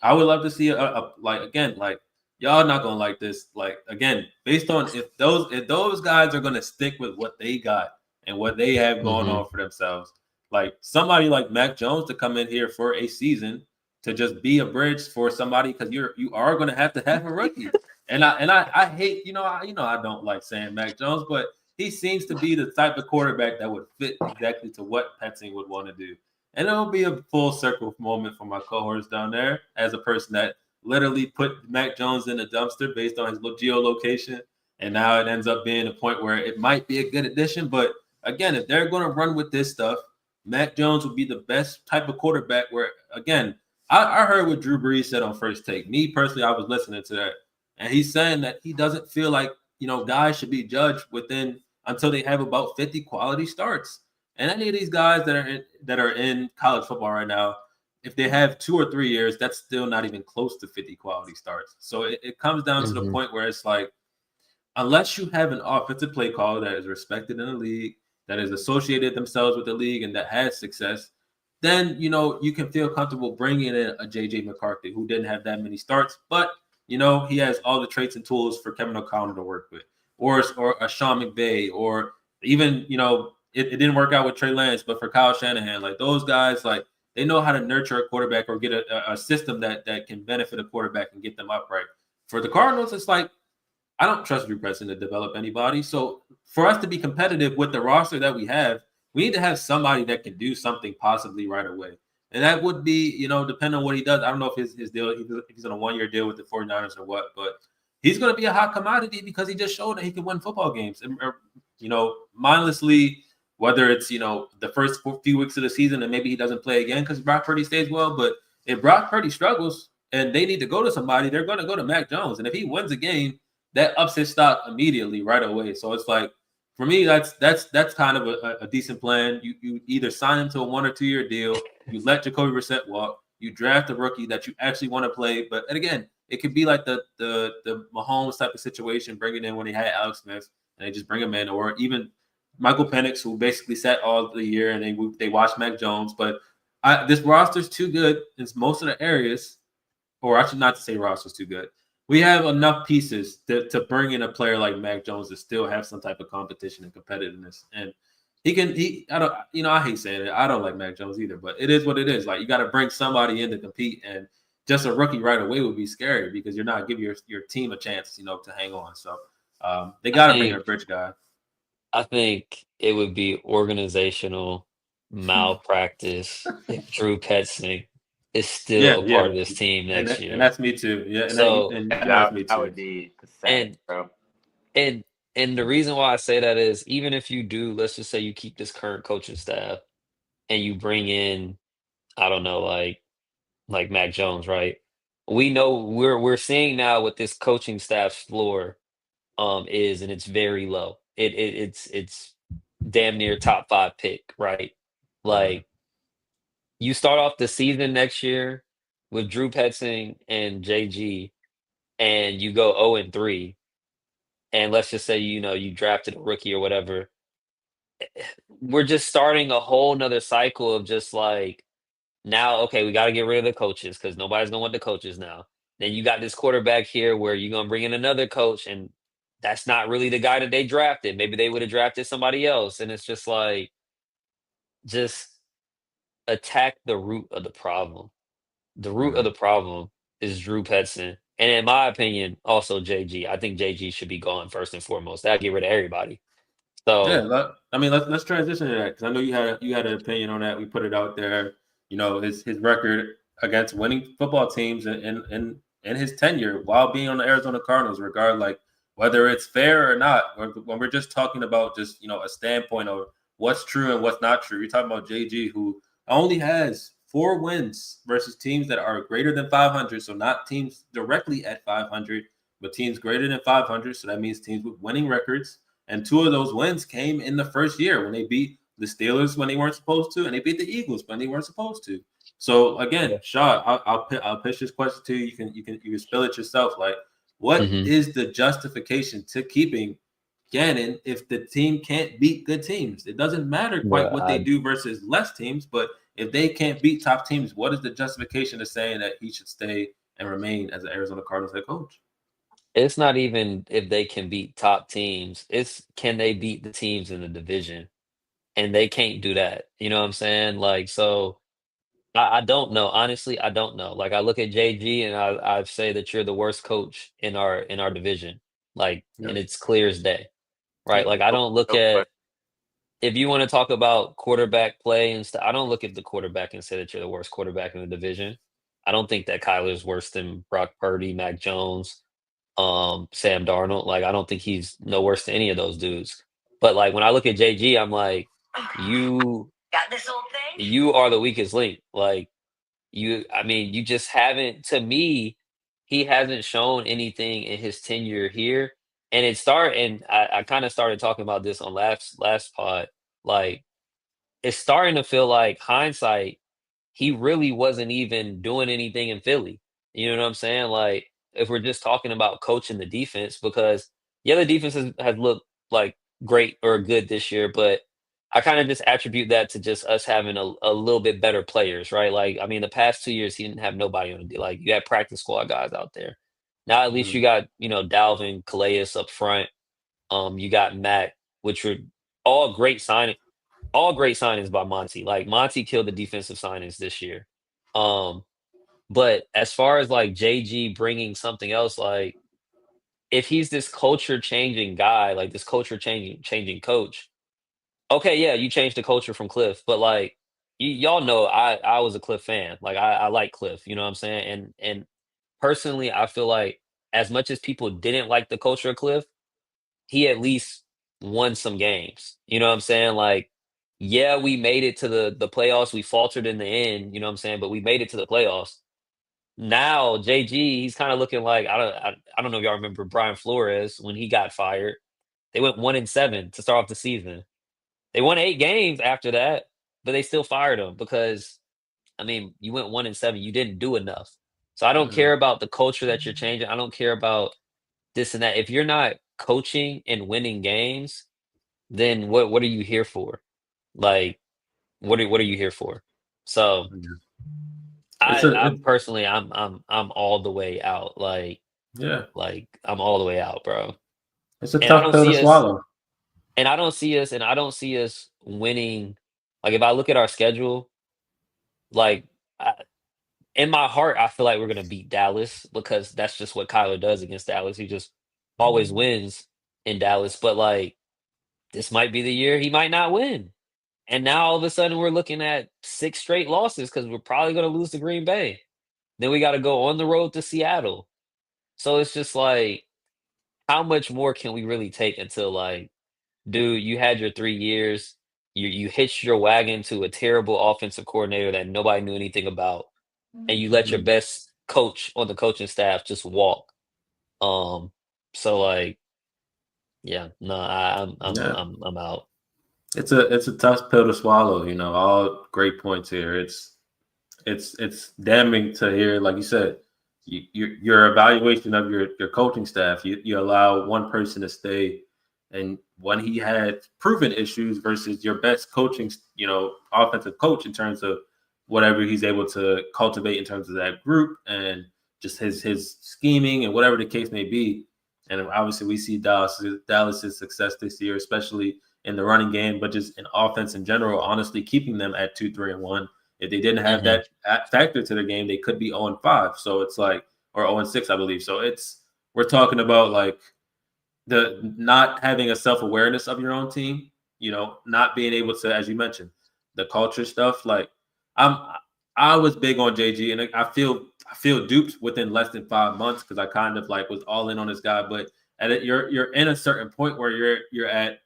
Speaker 1: I would love to see like y'all not gonna like this. Like again, based on if those guys are gonna stick with what they got and what they have going
Speaker 2: Hmm.
Speaker 1: on for themselves, like somebody like Mac Jones to come in here for a season to just be a bridge for somebody, because you are gonna have to have a rookie. And I hate, I don't like saying Mac Jones, but he seems to be the type of quarterback that would fit exactly to what Petzing would want to do. And it'll be a full circle moment for my cohorts down there as a person that literally put Mac Jones in a dumpster based on his geolocation. And now it ends up being a point where it might be a good addition. But again, if they're going to run with this stuff, Mac Jones would be the best type of quarterback where, again, I heard what Drew Brees said on First Take. Me personally, I was listening to that. And he's saying that he doesn't feel like, guys should be judged within until they have about 50 quality starts. And any of these guys that are in college football right now, if they have 2 or 3 years, that's still not even close to 50 quality starts. So it comes down to the
Speaker 2: Hmm.
Speaker 1: point where it's like, unless you have an offensive play caller that is respected in the league, that has associated themselves with the league, and that has success, then you can feel comfortable bringing in a JJ McCarthy who didn't have that many starts, but he has all the traits and tools for Kevin O'Connell to work with, or a Sean McVay, or even it didn't work out with Trey Lance, but for Kyle Shanahan, like those guys, like they know how to nurture a quarterback or get a system that can benefit a quarterback and get them upright. For the Cardinals, it's like I don't trust Drew Preston to develop anybody. So for us to be competitive with the roster that we have, we need to have somebody that can do something possibly right away. And that would be, depending on what he does. I don't know if his deal, if he's on a 1 year deal with the 49ers or what, but he's going to be a hot commodity because he just showed that he can win football games. And, mindlessly, whether it's, the first few weeks of the season and maybe he doesn't play again because Brock Purdy stays well. But if Brock Purdy struggles and they need to go to somebody, they're going to go to Mac Jones. And if he wins a game, that ups his stock immediately right away. So it's like, for me, that's kind of a decent plan. You either sign him to a 1 or 2 year deal, you let Jacoby Brissett walk, you draft a rookie that you actually want to play. But and again, it could be like the Mahomes type of situation, bringing in when he had Alex Smith, and they just bring him in, or even Michael Penix, who basically sat all the year and they watched Mac Jones. But this roster's too good in most of the areas, or I should not say roster's too good. We have enough pieces to bring in a player like Mac Jones to still have some type of competition and competitiveness. And I don't, I hate saying it. I don't like Mac Jones either, but it is what it is. Like you got to bring somebody in to compete, and just a rookie right away would be scary because you're not giving your team a chance, to hang on. So they
Speaker 2: I
Speaker 1: got to bring in a
Speaker 2: think
Speaker 1: bridge guy.
Speaker 2: I think it would be organizational malpractice if Drew Petzing is still
Speaker 1: Yeah,
Speaker 2: a part
Speaker 1: yeah,
Speaker 2: of this team next
Speaker 1: and
Speaker 2: year.
Speaker 1: that's me too. Yeah, and that,
Speaker 2: So
Speaker 1: and
Speaker 3: Yeah,
Speaker 1: that's
Speaker 3: that
Speaker 1: me
Speaker 3: that
Speaker 1: too.
Speaker 3: would be pathetic,
Speaker 2: and
Speaker 3: bro.
Speaker 2: and and the reason why I say that is even if you do, let's just say you keep this current coaching staff and you bring in, I don't know, like Mac Jones, right? We know we're seeing now with this coaching staff's floor. is, and it's very low. It's damn near top 5 pick, right?
Speaker 1: Mhm.
Speaker 2: Like, you start off the season next year with Drew Petzing and JG, and you go 0-3, and let's just say, you drafted a rookie or whatever. We're just starting a whole nother cycle of just like, now, okay, we got to get rid of the coaches because nobody's gonna want the coaches now. Then you got this quarterback here where you're gonna bring in another coach, and that's not really the guy that they drafted. Maybe they would have drafted somebody else, and it's just like, just attack the root of the problem. The root of
Speaker 1: Mhm.
Speaker 2: the problem is Drew Petzing, and in my opinion, also JG. I think JG should be gone first and foremost. That'll get rid of everybody.
Speaker 1: Yeah,
Speaker 2: So
Speaker 1: I mean, let's transition to that because I know you had an opinion on that. We put it out there. His record against winning football teams in his tenure while being on the Arizona Cardinals, regard like whether it's fair or not. When we're just talking about just a standpoint of what's true and what's not true. You're talking about JG, who only has 4 wins versus teams that are greater than 500, so not teams directly at 500, but teams greater than 500. So that means teams with winning records, and 2 of those wins came in the first year when they beat the Steelers when they weren't supposed to, and they beat the Eagles when they weren't supposed to. So again,
Speaker 2: yeah.
Speaker 1: Shaw, I'll pitch this question to you. You can spill it yourself. Like, what
Speaker 2: hmm
Speaker 1: is the justification to keeping Gannon if the team can't beat good teams? It doesn't matter quite
Speaker 2: But
Speaker 1: what they do versus less teams, but if they can't beat top teams, what is the justification of saying that he should stay and remain as an Arizona Cardinals head coach?
Speaker 2: it's not even if they can beat top teams. It's, can they beat the teams in the division? And they can't do that. You know what I'm saying? Like, so I don't know. Honestly, I don't know. Like, I look at JG and I say that you're the worst coach in our division. Like,
Speaker 1: Yeah,
Speaker 2: and it's clear as day, right?
Speaker 1: yeah,
Speaker 2: Like, I don't look
Speaker 3: Real quick.
Speaker 2: at, if you want to talk about quarterback play and stuff, I don't look at the quarterback and say that you're the worst quarterback in the division. I don't think that Kyler's worse than Brock Purdy, Mac Jones, Sam Darnold. Like, I don't think he's no worse than any of those dudes. But like, when I look at JG, I'm like, you
Speaker 3: Got this old thing?
Speaker 2: you are the weakest link. Like, I mean, you just haven't, to me, he hasn't shown anything in his tenure here. And I kind of started talking about this on last pod. Like, it's starting to feel like hindsight, he really wasn't even doing anything in Philly. You know what I'm saying? Like, if we're just talking about coaching the defense, because yeah, the defense has looked like great or good this year, but I kind of just attribute that to just us having a little bit better players, right? Like, I mean, the past 2 years, he didn't have nobody on the, like, you had practice squad guys out there. Now at least you
Speaker 1: Mhm.
Speaker 2: got, Dalvin, Calais up front. You got Matt, which were all great signing, all great signings by Monty. Like, Monty killed the defensive signings this year. Um, but as far as like JG bringing something else, like, if he's this culture changing guy, like this culture changing coach, okay, yeah, you changed the culture from Cliff, but like, y'all know, I was a Cliff fan. Like, I like Cliff, you know what I'm saying? And personally, I feel like as much as people didn't like the culture of Cliff, he at least won some games. You know what I'm saying? Like, yeah, we made it to the playoffs. We faltered in the end, you know what I'm saying? But we made it to the playoffs. Now, JG, he's kind of looking like, I don't know if y'all remember Brian Flores when he got fired. They went 1-7 to start off the season. They won 8 games after that, but they still fired him because, I mean, you went 1-7. You didn't do enough. So I don't
Speaker 1: Mhm.
Speaker 2: care about the culture that you're changing. I don't care about this and that. If you're not coaching and winning games, then what are you here for? Like, what are you here for? So
Speaker 1: Yeah. It's
Speaker 2: I
Speaker 1: a
Speaker 2: I'm personally, I'm all the way out.
Speaker 1: yeah.
Speaker 2: Like, I'm all the way out, bro.
Speaker 1: It's a
Speaker 2: And I
Speaker 1: tough
Speaker 2: don't
Speaker 1: pill to
Speaker 2: see us
Speaker 1: swallow.
Speaker 2: and I don't see us winning. Like, if I look at our schedule, like, in my heart, I feel like we're gonna beat Dallas because that's just what Kyler does against Dallas. He just always wins in Dallas. But like, this might be the year he might not win. And now all of a sudden we're looking at 6 straight losses because we're probably gonna lose to Green Bay. Then we gotta go on the road to Seattle. So it's just like, how much more can we really take until, like, dude, you had your 3 years, you hitched your wagon to a terrible offensive coordinator that nobody knew anything about, and you let your
Speaker 1: Mhm.
Speaker 2: best coach on the coaching staff just walk. Um, so, like, Yeah, no,
Speaker 1: Yeah,
Speaker 2: I'm out.
Speaker 1: it's a tough pill to swallow. All great points here. It's damning to hear, like you said, your evaluation of your coaching staff. You allow one person to stay, and when he had proven issues versus your best coaching, offensive coach in terms of whatever he's able to cultivate in terms of that group and just his scheming and whatever the case may be. And obviously, we see Dallas's success this year, especially in the running game, but just in offense in general. Honestly, keeping them at 2-3-1. If they didn't have
Speaker 2: Hmm.
Speaker 1: that factor to their game, they could be 0-5. So it's like, or 0-6, I believe. So we're talking about like the not having a self awareness of your own team. Not being able to, as you mentioned, the culture stuff. Like I'm, I was big on JG, and I feel duped within less than 5 months because I kind of like was all in on this guy. But you're in a certain point where you're at.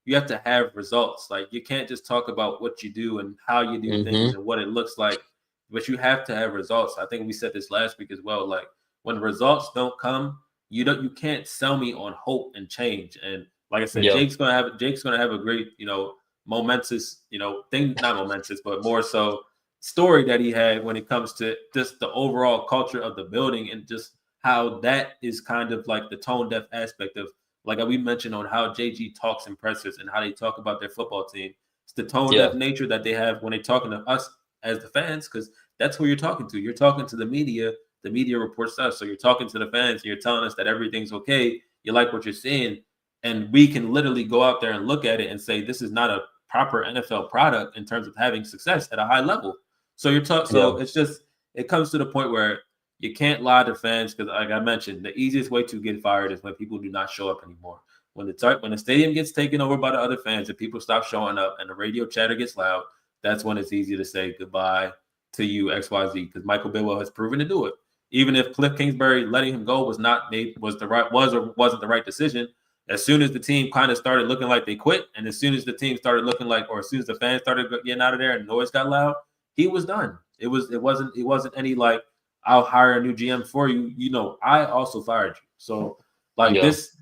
Speaker 1: You have to have results. Like you can't just talk about what you do and how you do things
Speaker 2: Hmm.
Speaker 1: and what it looks like, but you have to have results. I think we said this last week as well. Like when results don't come, you can't sell me on hope and change. And like I said,
Speaker 2: Yeah,
Speaker 1: Jake's gonna have a great, momentous, thing, not momentous, but more so story that he had when it comes to just the overall culture of the building and just how that is kind of like the tone deaf aspect of, like we mentioned, on how JG talks in pressers and how they talk about their football team. It's the tone
Speaker 2: yeah,
Speaker 1: deaf nature that they have when they're talking to us as the fans, because that's who you're talking to. You're talking to the media. The media reports us. So you're talking to the fans and you're telling us that everything's okay. You like what you're seeing. And we can literally go out there and look at it and say, this is not a proper NFL product in terms of having success at a high level. So
Speaker 2: yeah,
Speaker 1: so it's just, it comes to the point where you can't lie to fans because, like I mentioned, the easiest way to get fired is when people do not show up anymore. When the stadium gets taken over by the other fans and people stop showing up and the radio chatter gets loud, that's when it's easy to say goodbye to you XYZ, because Michael Bidwell has proven to do it. Even if Cliff Kingsbury letting him go was or wasn't the right decision, as soon as the team kind of started looking like they quit, and as soon as the team started looking like, or as soon as the fans started getting out of there and noise got loud, he was done. It wasn't any like, I'll hire a new GM for you. I also fired you. So like
Speaker 2: yeah,
Speaker 1: this,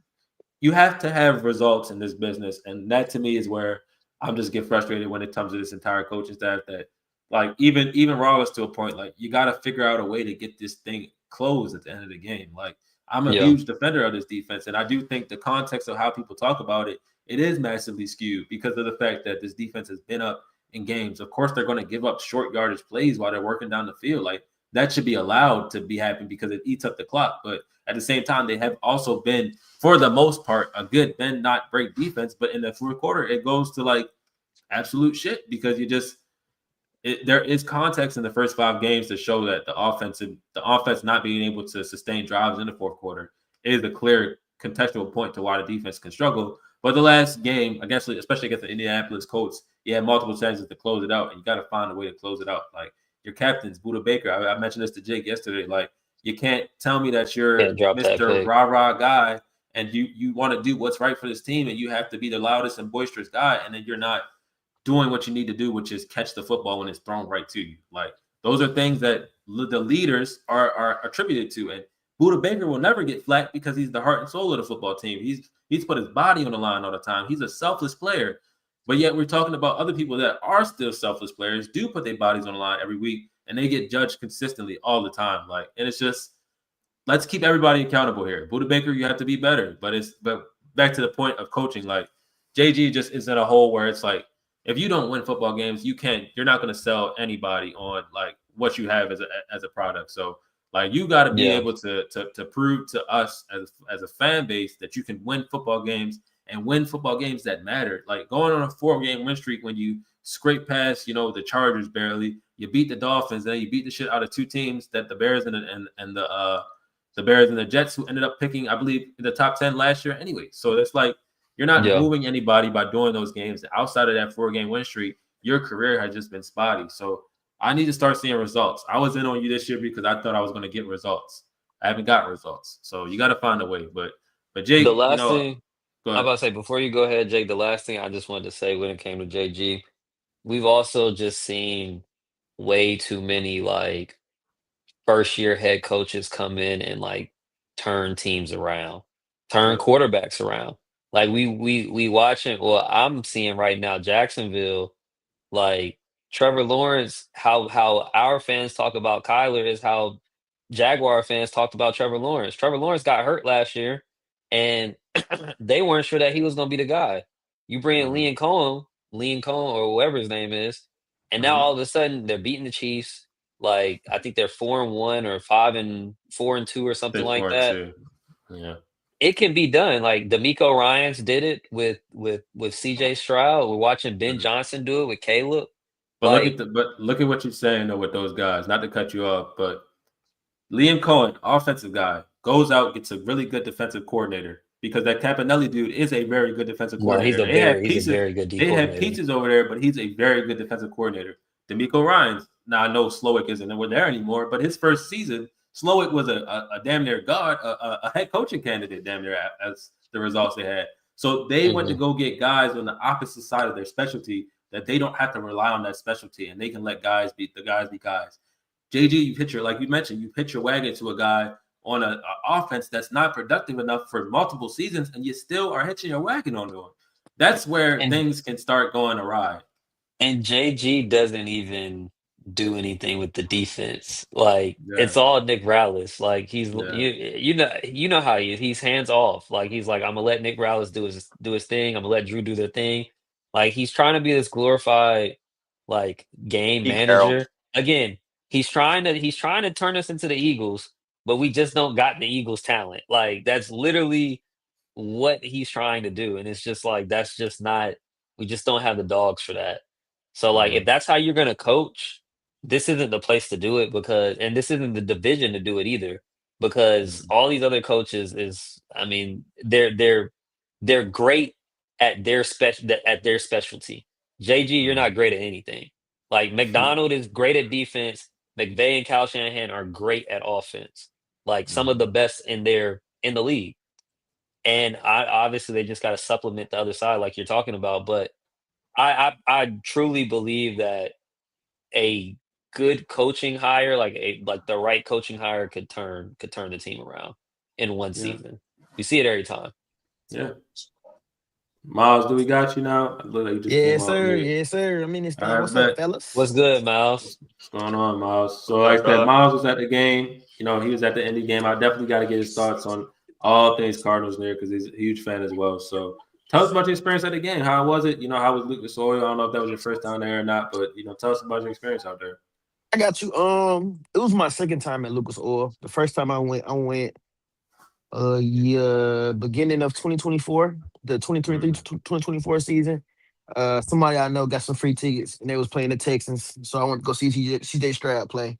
Speaker 1: you have to have results in this business, and that to me is where I'm just get frustrated when it comes to this entire coaching staff. That like even Rollins to a point, like you got to figure out a way to get this thing closed at the end of the game. Like I'm a
Speaker 2: yeah,
Speaker 1: huge defender of this defense, and I do think the context of how people talk about it, it is massively skewed because of the fact that this defense has been up in games. Of course, they're going to give up short yardage plays while they're working down the field. Like that should be allowed to be happening because it eats up the clock. But at the same time, they have also been, for the most part, a good bend not break defense. But in the fourth quarter, it goes to like absolute shit because there is context in the first 5 games to show that the offense not being able to sustain drives in the fourth quarter is a clear contextual point to why the defense can struggle. But the last game, especially against the Indianapolis Colts, you had multiple chances to close it out, and you got to find a way to close it out. Like your captains, Buda Baker, I mentioned this to Jake yesterday. Like you can't tell me that you're
Speaker 2: can't drop that
Speaker 1: Mr.
Speaker 2: pick.
Speaker 1: Rah Rah guy and you want to do what's right for this team, and you have to be the loudest and boisterous guy, and then you're not doing what you need to do, which is catch the football when it's thrown right to you. Like those are things that the leaders are attributed to. And Buda Baker will never get flack because he's the heart and soul of the football team. He's put his body on the line all the time. He's a selfless player. But yet we're talking about other people that are still selfless players, do put their bodies on the line every week, and they get judged consistently all the time. Like, and it's just, let's keep everybody accountable here. Buda Baker, you have to be better. But back to the point of coaching, like JG just is in a hole where it's like, if you don't win football games, you're not going to sell anybody on like what you have as a product. So like you got to be
Speaker 2: Yeah,
Speaker 1: able to prove to us as a fan base that you can win football games and win football games that matter. Like going on a 4-game win streak when you scrape past, the Chargers barely, you beat the Dolphins, then you beat the shit out of two teams that the Bears and the Bears and the Jets, who ended up picking, I believe, in the top 10 last year anyway. So it's like you're not
Speaker 2: yeah.
Speaker 1: moving anybody by doing those games. Outside of that 4-game win streak, your career has just been spotty. So I need to start seeing results. I was in on you this year because I thought I was going to get results. I haven't got results. So you got to find a way. But
Speaker 2: The
Speaker 1: Jake,
Speaker 2: last thing
Speaker 1: go
Speaker 2: I'm
Speaker 1: ahead.
Speaker 2: about to say before you go ahead, Jake, the last thing I just wanted to say when it came to JG, we've also just seen way too many like first year head coaches come in and like turn teams around, turn
Speaker 1: Yep.
Speaker 2: quarterbacks around. Like we watching. Well, I'm seeing right now Jacksonville. Like Trevor Lawrence, how our fans talk about Kyler is how Jaguar fans talked about Trevor Lawrence. Trevor Lawrence got hurt last year, and they weren't sure that he was gonna be the guy. You bring in
Speaker 1: Mhm.
Speaker 2: Liam Cohen or whoever his name is, and now
Speaker 1: Mhm.
Speaker 2: all of a sudden they're beating the Chiefs. Like I think they're 4-1 or 5-4-2 or something
Speaker 1: Think
Speaker 2: like
Speaker 1: four and
Speaker 2: that.
Speaker 1: two. Yeah.
Speaker 2: It can be done. Like D'Amico Ryans did it with CJ Stroud. We're watching Ben
Speaker 1: Mhm.
Speaker 2: Johnson do it with Caleb.
Speaker 1: But
Speaker 2: Like
Speaker 1: look at what you're saying though with those guys. Not to cut you off, but Liam Cohen, offensive guy, goes out, gets a really good defensive coordinator because that Campanelli dude is a very good defensive
Speaker 2: no,
Speaker 1: coordinator. They have
Speaker 2: he's a
Speaker 1: pieces,
Speaker 2: very good D
Speaker 1: they have
Speaker 2: coordinator.
Speaker 1: pieces over there, but he's a very good defensive coordinator. D'Amico Ryans. Now I know Slowick isn't there anymore, but his first season, Slowick was a damn near god, a head coaching candidate, damn near as the results they had. So they went to
Speaker 2: Mhm.
Speaker 1: go get guys on the opposite side of their specialty that they don't have to rely on that specialty, and they can let guys be guys. JG, you hit your like you mentioned, you hit your wagon to a guy on a offense that's not productive enough for multiple seasons, and you still are hitching your wagon on them. That's where
Speaker 2: And
Speaker 1: things can start going awry.
Speaker 2: And JG doesn't even do anything with the defense. Like
Speaker 1: Yeah,
Speaker 2: it's all Nick Rallis. Like
Speaker 1: yeah,
Speaker 2: you know how he is. He's hands off. Like he's like, I'm gonna let Nick Rallis do his thing. I'm gonna let Drew do their thing. Like he's trying to be this glorified like game
Speaker 3: Pete Carroll.
Speaker 2: manager. Again, he's trying to turn us into the Eagles, but we just don't got the Eagles talent. Like that's literally what he's trying to do. And it's just like that's just not we just don't have the dogs for that. So like if
Speaker 1: mm-hmm,
Speaker 2: that's how you're gonna coach, this isn't the place to do it because and this isn't the division to do it either. Because
Speaker 1: mm-hmm,
Speaker 2: all these other coaches is I mean, they're great at their specialty. JG, you're
Speaker 1: mm-hmm,
Speaker 2: not great at anything. Like McDonald is great at defense. McVay and Kyle Shanahan are great at offense. Like some of
Speaker 1: mm-hmm.
Speaker 2: the best in the league. And I obviously they just got to supplement the other side, like you're talking about. But I truly believe that a good coaching hire, like the right coaching hire, could turn the team around in one
Speaker 1: Yeah,
Speaker 2: season. You see it every time.
Speaker 1: yeah. Miles, do we got you now? I look like you just came
Speaker 4: Yes,
Speaker 1: off
Speaker 4: sir.
Speaker 1: mute.
Speaker 4: Yes, sir. I'm in this
Speaker 1: All
Speaker 4: thing.
Speaker 1: right,
Speaker 4: What's up,
Speaker 1: bet.
Speaker 2: What's
Speaker 4: fellas?
Speaker 2: good, Miles?
Speaker 1: What's going on, Miles? So,
Speaker 3: What's up,
Speaker 1: like I said,
Speaker 3: brother?
Speaker 1: Miles was at the game. You know, he was at the end of the game. I definitely got to get his thoughts on all things Cardinals there because he's a huge fan as well. So, tell us about your experience at the game. How was it? You know, how was Lucas Oil? I don't know if that was your first time there or not, but tell us about your experience out there.
Speaker 4: I got you. It was my second time at Lucas Oil. The first time I went yeah, beginning of 2024, the 2023
Speaker 1: Mm-hmm.
Speaker 4: 2024 season. Somebody I know got some free tickets and they was playing the Texans. So I went to go see CJ Stroud play.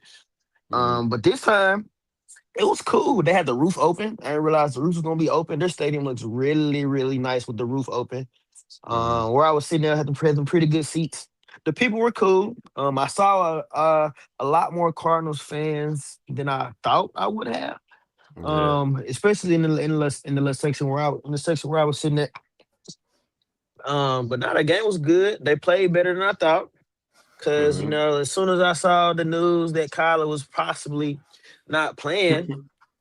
Speaker 1: Mm-hmm.
Speaker 4: But this time it was cool. They had the roof open. I didn't realize the roof was gonna be open. Their stadium looks really, really nice with the roof open.
Speaker 1: Mm-hmm.
Speaker 4: Where I was sitting there, had some pretty good seats. The people were cool. I saw a lot more Cardinals fans than I thought I would have.
Speaker 1: Yeah.
Speaker 4: Especially in the little section where I was sitting at. But now the game was good. They played better than I thought. Cause
Speaker 1: Mm-hmm.
Speaker 4: as soon as I saw the news that Kyler was possibly not playing,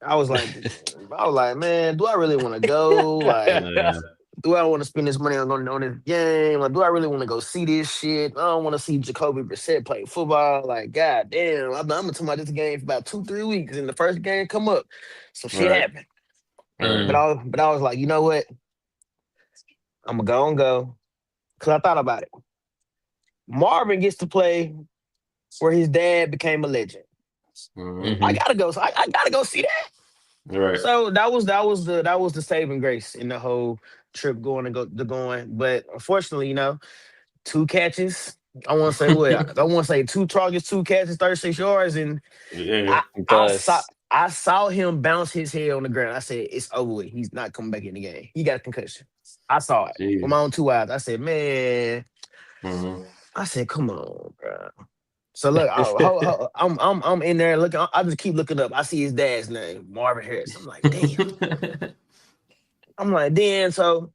Speaker 4: I was like, man, do I really want to go? Like,
Speaker 1: Yeah.
Speaker 4: do I want to spend this money on going on this game? Like, do I really want to go see this shit? I don't want to see Jacoby Brissett play football. Like, god damn, I've been talking about this game for about 2-3 weeks, and the first game come up, some shit
Speaker 1: Right.
Speaker 4: happened.
Speaker 1: Right.
Speaker 2: Mm,
Speaker 4: But I was like, you know what? I'm gonna go and go. Cause I thought about it. Marvin gets to play where his dad became a legend.
Speaker 1: Mm-hmm.
Speaker 4: I
Speaker 2: hmm
Speaker 4: gotta go. So I gotta go see that.
Speaker 1: Right.
Speaker 4: So that was the saving grace in the whole trip going. But unfortunately, two catches. I want to say what? I want to say two targets, two catches, 36 yards, and
Speaker 1: Yeah.
Speaker 4: I I saw
Speaker 2: Because
Speaker 4: I saw him bounce his head on the ground. I said, "It's over with. He's not coming back in the game. He got a concussion." I saw it with my
Speaker 1: Jeez.
Speaker 4: own two eyes. I said, "Man,"
Speaker 1: Mm-hmm.
Speaker 4: I said, "Come on, bro." So look, I'm in there looking. I just keep looking up. I see his dad's name, Marvin Harris. I'm like, damn. I'm like, damn. So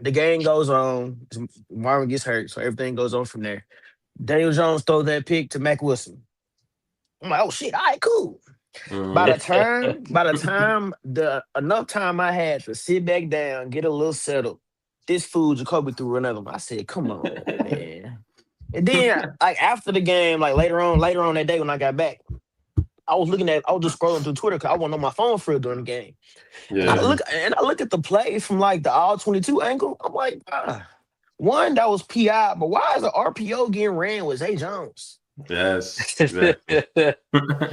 Speaker 4: the game goes on. Marvin gets hurt, so everything goes on from there. Daniel Jones throws that pick to Mac Wilson. I'm like, oh shit, all right, cool.
Speaker 1: Mm-hmm.
Speaker 4: By the time the enough time I had to sit back down, get a little settled. This fool Jacoby threw another one. I said, come on, man. And then like after the game, like later on that day when I got back, I was just scrolling through Twitter because I wasn't on my phone for real during the game. And
Speaker 1: Yeah.
Speaker 4: I look at the play from like the all 22 angle. I'm like, one, that was PI, but why is the RPO getting ran with Zay Jones?
Speaker 1: Yes. Exactly.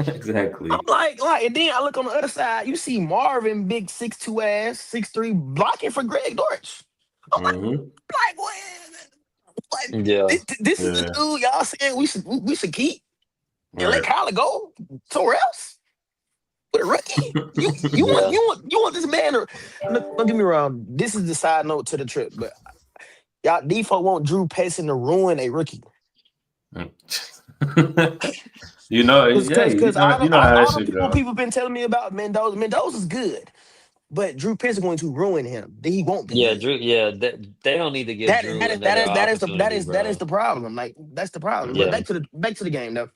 Speaker 1: Exactly.
Speaker 4: I'm like, and then I look on the other side, you see Marvin, big 6'2" ass, 6'3", blocking for Greg Dortch. I'm
Speaker 1: Mm-hmm.
Speaker 4: like, what? Like
Speaker 2: Yeah.
Speaker 4: this is the
Speaker 1: Yeah.
Speaker 4: dude y'all saying we should keep and let
Speaker 1: Right.
Speaker 4: Kyler go somewhere else with a rookie. You want
Speaker 2: Yeah.
Speaker 4: you want this man to look, don't get me wrong. This is the side note to the trip, but y'all default want Drew Payson to ruin a rookie.
Speaker 1: You know, yeah,
Speaker 4: Because
Speaker 1: you know how that
Speaker 4: all the
Speaker 1: should go.
Speaker 4: people been telling me about Mendoza. Mendoza's good, but Drew Payson going to ruin him. Then he won't be
Speaker 2: Yeah,
Speaker 4: good.
Speaker 2: Drew. Yeah, they don't need to give Drew another opportunity,
Speaker 4: That is
Speaker 2: bro.
Speaker 4: the problem. Like that's the problem. But
Speaker 1: Mhm.
Speaker 2: Yeah.
Speaker 4: back to the game though.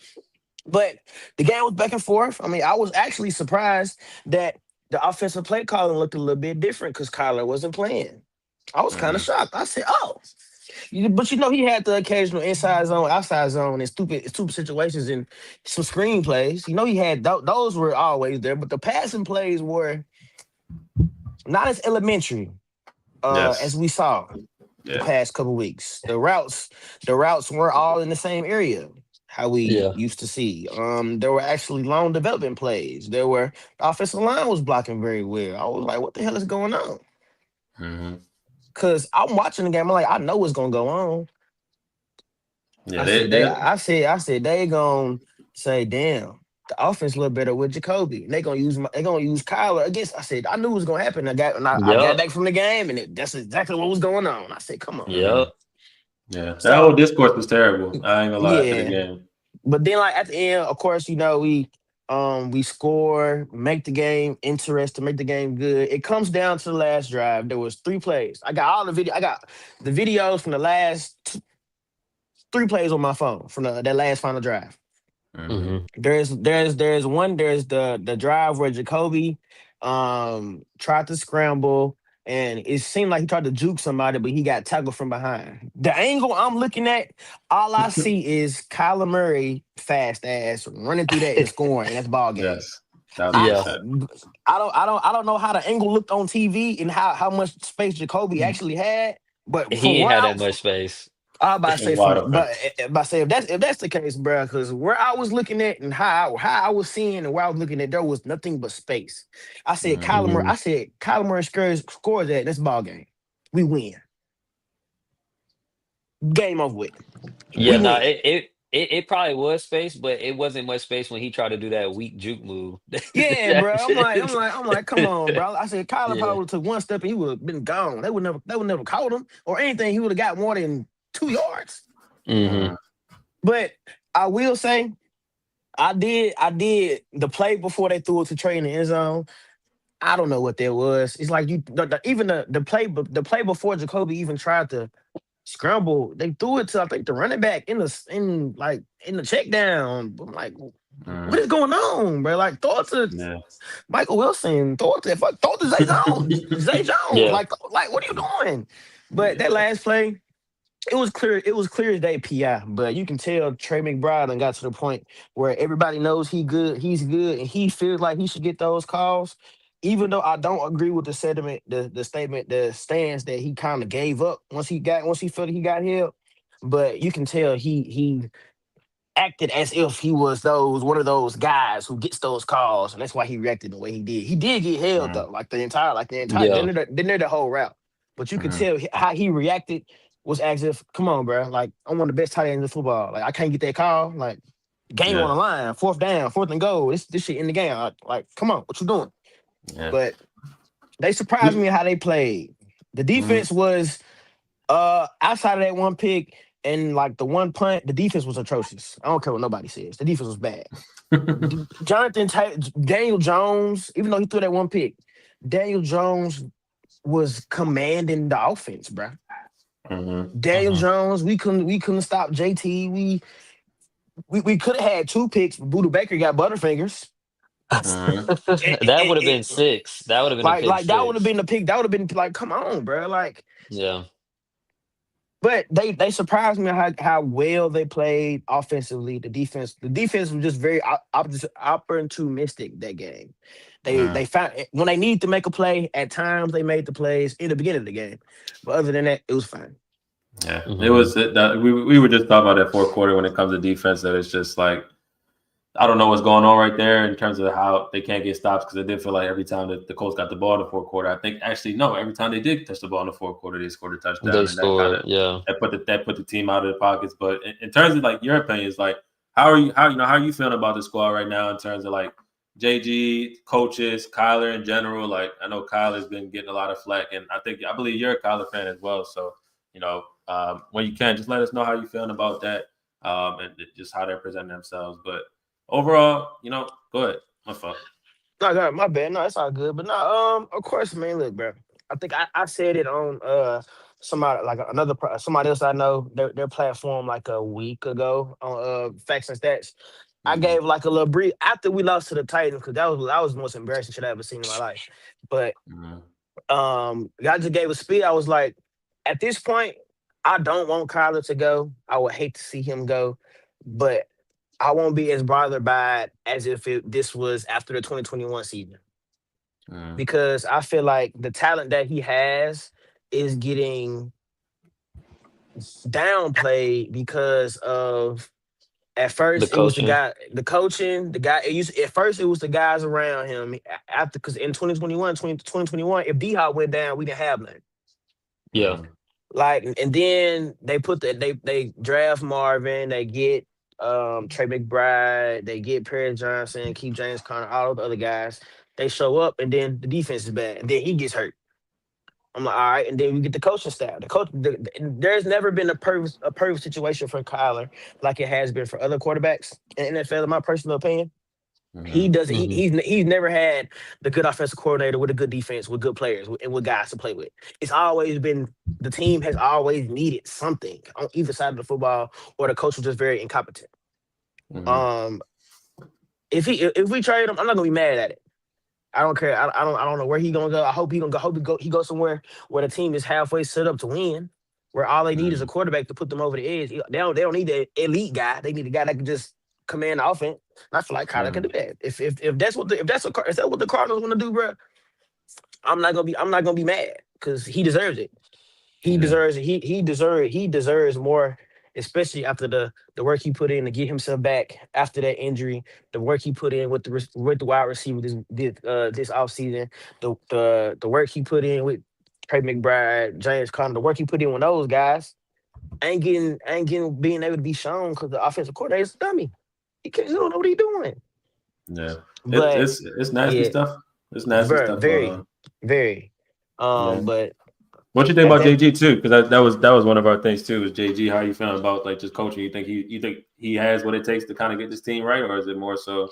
Speaker 4: But the game was back and forth. I mean, I was actually surprised that the offensive play calling looked a little bit different because Kyler wasn't playing. I was kind of
Speaker 1: Mhm.
Speaker 4: shocked. I said, "Oh," but he had the occasional inside zone, outside zone, and stupid situations and some screen plays. He had those were always there, but the passing plays were not as elementary as
Speaker 1: Yes.
Speaker 4: we saw the
Speaker 1: Yeah.
Speaker 4: past couple weeks. The routes were all in the same area. How we
Speaker 2: Yeah.
Speaker 4: used to see. There were actually long development plays. The offensive line was blocking very well. I was like, what the hell is going on?
Speaker 1: Hmm.
Speaker 4: Cause I'm watching the game. I'm like, I know what's gonna go on.
Speaker 1: Yeah.
Speaker 4: I
Speaker 1: They.
Speaker 4: said they
Speaker 1: They.
Speaker 4: I said they gonna say, damn, the offense a little better with Jacoby. And they gonna use Kyler against. I said, I knew it was gonna happen. I got
Speaker 2: Yep.
Speaker 4: back from the game and that's exactly what was going on. I said, come on, man.
Speaker 2: Yep.
Speaker 1: Mhm. Yeah. That whole
Speaker 4: So
Speaker 1: discourse was terrible. I ain't gonna lie after the
Speaker 4: yeah.
Speaker 1: game.
Speaker 4: But then like at the end, of course, we score, make the game interesting, make the game good. It comes down to the last drive. There was 3 plays. I got the videos from the last 3 plays on my phone from that last final drive.
Speaker 1: Hmm.
Speaker 2: Hmm.
Speaker 4: There's the drive where Jacoby tried to scramble and it seemed like he tried to juke somebody, but he got tackled from behind. The angle I'm looking at, all I see is Kyler Murray fast ass running through that and scoring, and that's ball game.
Speaker 1: Yes. 1,000%.
Speaker 4: I
Speaker 2: Yeah.
Speaker 4: I don't know how the angle looked on TV and how much space Jacoby actually had, but from
Speaker 2: He ain't
Speaker 4: where
Speaker 2: had that much space.
Speaker 4: I about to
Speaker 1: It was
Speaker 4: say
Speaker 1: wide
Speaker 4: from,
Speaker 1: open.
Speaker 4: but say if that's the case, bro, because where I was looking at and how I was seeing and where I was looking at, there was nothing but space.
Speaker 1: Hmm.
Speaker 2: Hmm.
Speaker 4: I said Kyler Murray scores that. That's ball game. We win. Game over with. We
Speaker 2: Yeah.
Speaker 1: Yeah.
Speaker 2: Nah.
Speaker 4: win.
Speaker 2: It probably was space, but it wasn't much space when he tried to do that weak juke move.
Speaker 4: Yeah, bro. I'm like, come on, bro. I said Kyler
Speaker 2: Yeah.
Speaker 4: probably would have took one step and he would have been gone. They would never caught him or anything. He would have got more than 2 yards.
Speaker 2: Hmm.
Speaker 1: Mhm.
Speaker 4: But I will say, I did the play before they threw it to Trey in the end zone. I don't know what that was. It's like even the play before Jacoby even tried to scramble, they threw it to I think the running back in the check down. I'm like, what is
Speaker 1: Mhm.
Speaker 4: going on, bro? Like throw it to
Speaker 1: Yeah.
Speaker 4: Michael Wilson, throw it to Zay Jones, Zay Jones.
Speaker 2: Yeah.
Speaker 4: Like what are you doing? But that last play, it was clear as day PI, but you can tell Trey McBride and got to the point where everybody knows he's good, and he feels like he should get those calls. Even though I don't agree with the sentiment, the statement, the stance that he kind of gave up once he felt he got held. But you can tell he acted as if he was one of those guys who gets those calls, and that's why he reacted the way he did. He did get held
Speaker 1: Mhm.
Speaker 4: though, like the entire
Speaker 2: Yeah.
Speaker 4: didn't the whole route. But you could
Speaker 1: Mhm.
Speaker 4: tell how he reacted was as if, come on, bro, like I'm one of the best tight ends in football. Like I can't get that call. Like game on
Speaker 1: Yeah.
Speaker 4: the line, fourth down, fourth and goal. This shit in the game. Like come on, what you doing?
Speaker 1: Yeah.
Speaker 4: But they surprised me how they played. The
Speaker 1: Mhm.
Speaker 4: defense was outside of that one pick and like the one punt, the defense was atrocious. I don't care what nobody says. The defense was bad. Daniel Jones, even though he threw that one pick, Daniel Jones was commanding the offense, bro.
Speaker 1: Mhm.
Speaker 4: Daniel
Speaker 2: Hmm.
Speaker 4: Jones, we couldn't stop JT. We could have had 2 picks, but Buda Baker got Butterfingers.
Speaker 1: Mhm.
Speaker 2: That would have been six. That would have been a pick
Speaker 4: Like that would have
Speaker 2: six.
Speaker 4: been the pick. That would have been like, come on, bro. Like,
Speaker 2: Yeah.
Speaker 4: but they surprised me how well they played offensively. The defense was just very opportunistic that game. They
Speaker 1: Mhm.
Speaker 4: found when they need to make a play. At times they made the plays in the beginning of the game, but other than that, it was fine.
Speaker 1: Yeah, it
Speaker 2: Hmm.
Speaker 1: was that we were just talking about that fourth quarter when it comes to defense. That it's just like I don't know what's going on right there in terms of how they can't get stops because it did feel like every time that the Colts got the ball in the fourth quarter, I think actually no, every time they did touch the ball in the fourth quarter, they scored a
Speaker 2: They
Speaker 1: touchdown, and that kind
Speaker 2: scored.
Speaker 1: of
Speaker 2: Yeah.
Speaker 1: that put the team out of the pockets. But in terms of like your opinions, like how are you feeling about the squad right now in terms of like JG coaches, Kyler in general? Like I know Kyler's been getting a lot of flack, and I believe you're a Kyler fan as well. So when you can, just let us know how you feeling about that, and just how they're presenting themselves, but. Overall, go ahead. My fault.
Speaker 4: No, God, my bad. No, it's all good. But no, of course, man. Look, bro. I think I said it on somebody like somebody else I know their platform like a week ago on Facts and Stats. I
Speaker 1: Mm-hmm.
Speaker 4: gave like a little brief after we lost to the Titans because that was the most embarrassing shit I ever seen in my life. But
Speaker 1: Mm-hmm.
Speaker 4: I just gave a speech. I was like, at this point, I don't want Kyler to go. I would hate to see him go, but I won't be as bothered by it as if this was after the 2021 season
Speaker 1: Mm-hmm.
Speaker 4: because I feel like the talent that he has is getting downplayed because of at
Speaker 2: The
Speaker 4: first it was
Speaker 2: coaching.
Speaker 4: the coaching, the guy. At first it was the guys around him. After because in 2021, if D Hop went down, we didn't have nothing.
Speaker 2: Yeah.
Speaker 4: Like, and then they put they draft Marvin, they get Trey McBride, they get Perry Johnson, Keith James Conner, all the other guys. They show up and then the defense is bad. And then he gets hurt. I'm like, all right, and then we get the coaching staff. There's never been a perfect situation for Kyler like it has been for other quarterbacks in the NFL, in my personal opinion. He
Speaker 1: Mm-hmm.
Speaker 4: doesn't.
Speaker 2: Hmm.
Speaker 4: He's never had the good offensive coordinator with a good defense, with good players, and with guys to play with. It's always been the team has always needed something on either side of the football, or the coach was just very incompetent.
Speaker 1: Mm-hmm.
Speaker 4: Um, if we trade him, I'm not gonna be mad at it. I don't care. I don't know where he gonna go. I hope he gonna go. Hope he goes somewhere where the team is halfway set up to win, where all they need is a quarterback to put them over the edge. They don't need the elite guy. They need a guy that can just command the offense. And I feel like Kyler can do that. If that's what if that's what the Cardinals want to do, bro, I'm not gonna be mad because he deserves it. He
Speaker 1: Yeah.
Speaker 4: deserves it. He deserves more, especially after the work he put in to get himself back after that injury. The work he put in with the wide receiver this offseason. The work he put in with Trey McBride, James Conner. The work he put in with those guys ain't getting being able to be shown because the offensive coordinator is a dummy. He don't know what he's doing.
Speaker 1: Yeah. It,
Speaker 4: But
Speaker 1: it's nasty
Speaker 4: yeah,
Speaker 1: stuff. It's nasty
Speaker 4: very,
Speaker 1: stuff.
Speaker 4: very, very.
Speaker 1: Yeah.
Speaker 4: But
Speaker 1: What you think
Speaker 4: at
Speaker 1: about
Speaker 4: that
Speaker 1: JG too? Because that was one of our things too. Is JG? How you feeling about like just coaching? You think he has what it takes to kind of get this team right, or is it more so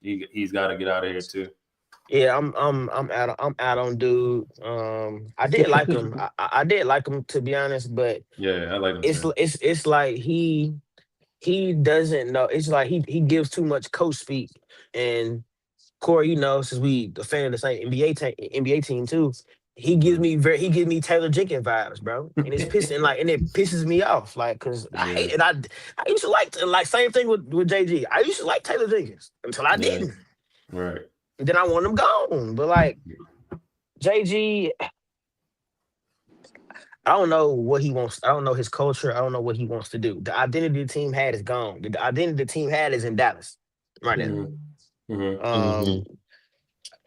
Speaker 1: he's got to get out of here too?
Speaker 4: Yeah, I'm out on dude. I did like him. I did like him to be honest, but
Speaker 1: Yeah, I like him
Speaker 4: it's
Speaker 1: too.
Speaker 4: it's like he doesn't know. It's like he gives too much coach speak. And Corey, since we the fan of the same NBA team too, he gives me Taylor Jenkins vibes, bro. And it's pissing like and it pisses me off, like because I
Speaker 1: Yeah,
Speaker 4: hate it. I used to like same thing with JG. I used to like Taylor Jenkins until I
Speaker 1: yeah,
Speaker 4: didn't.
Speaker 1: right.
Speaker 4: And then I want him gone. But like JG, I don't know what he wants. I don't know his culture. I don't know what he wants to do. The identity the team had is gone. The identity the team had is in Dallas right now.
Speaker 1: Mm-hmm. Mm-hmm.
Speaker 4: Um,
Speaker 2: Hmm.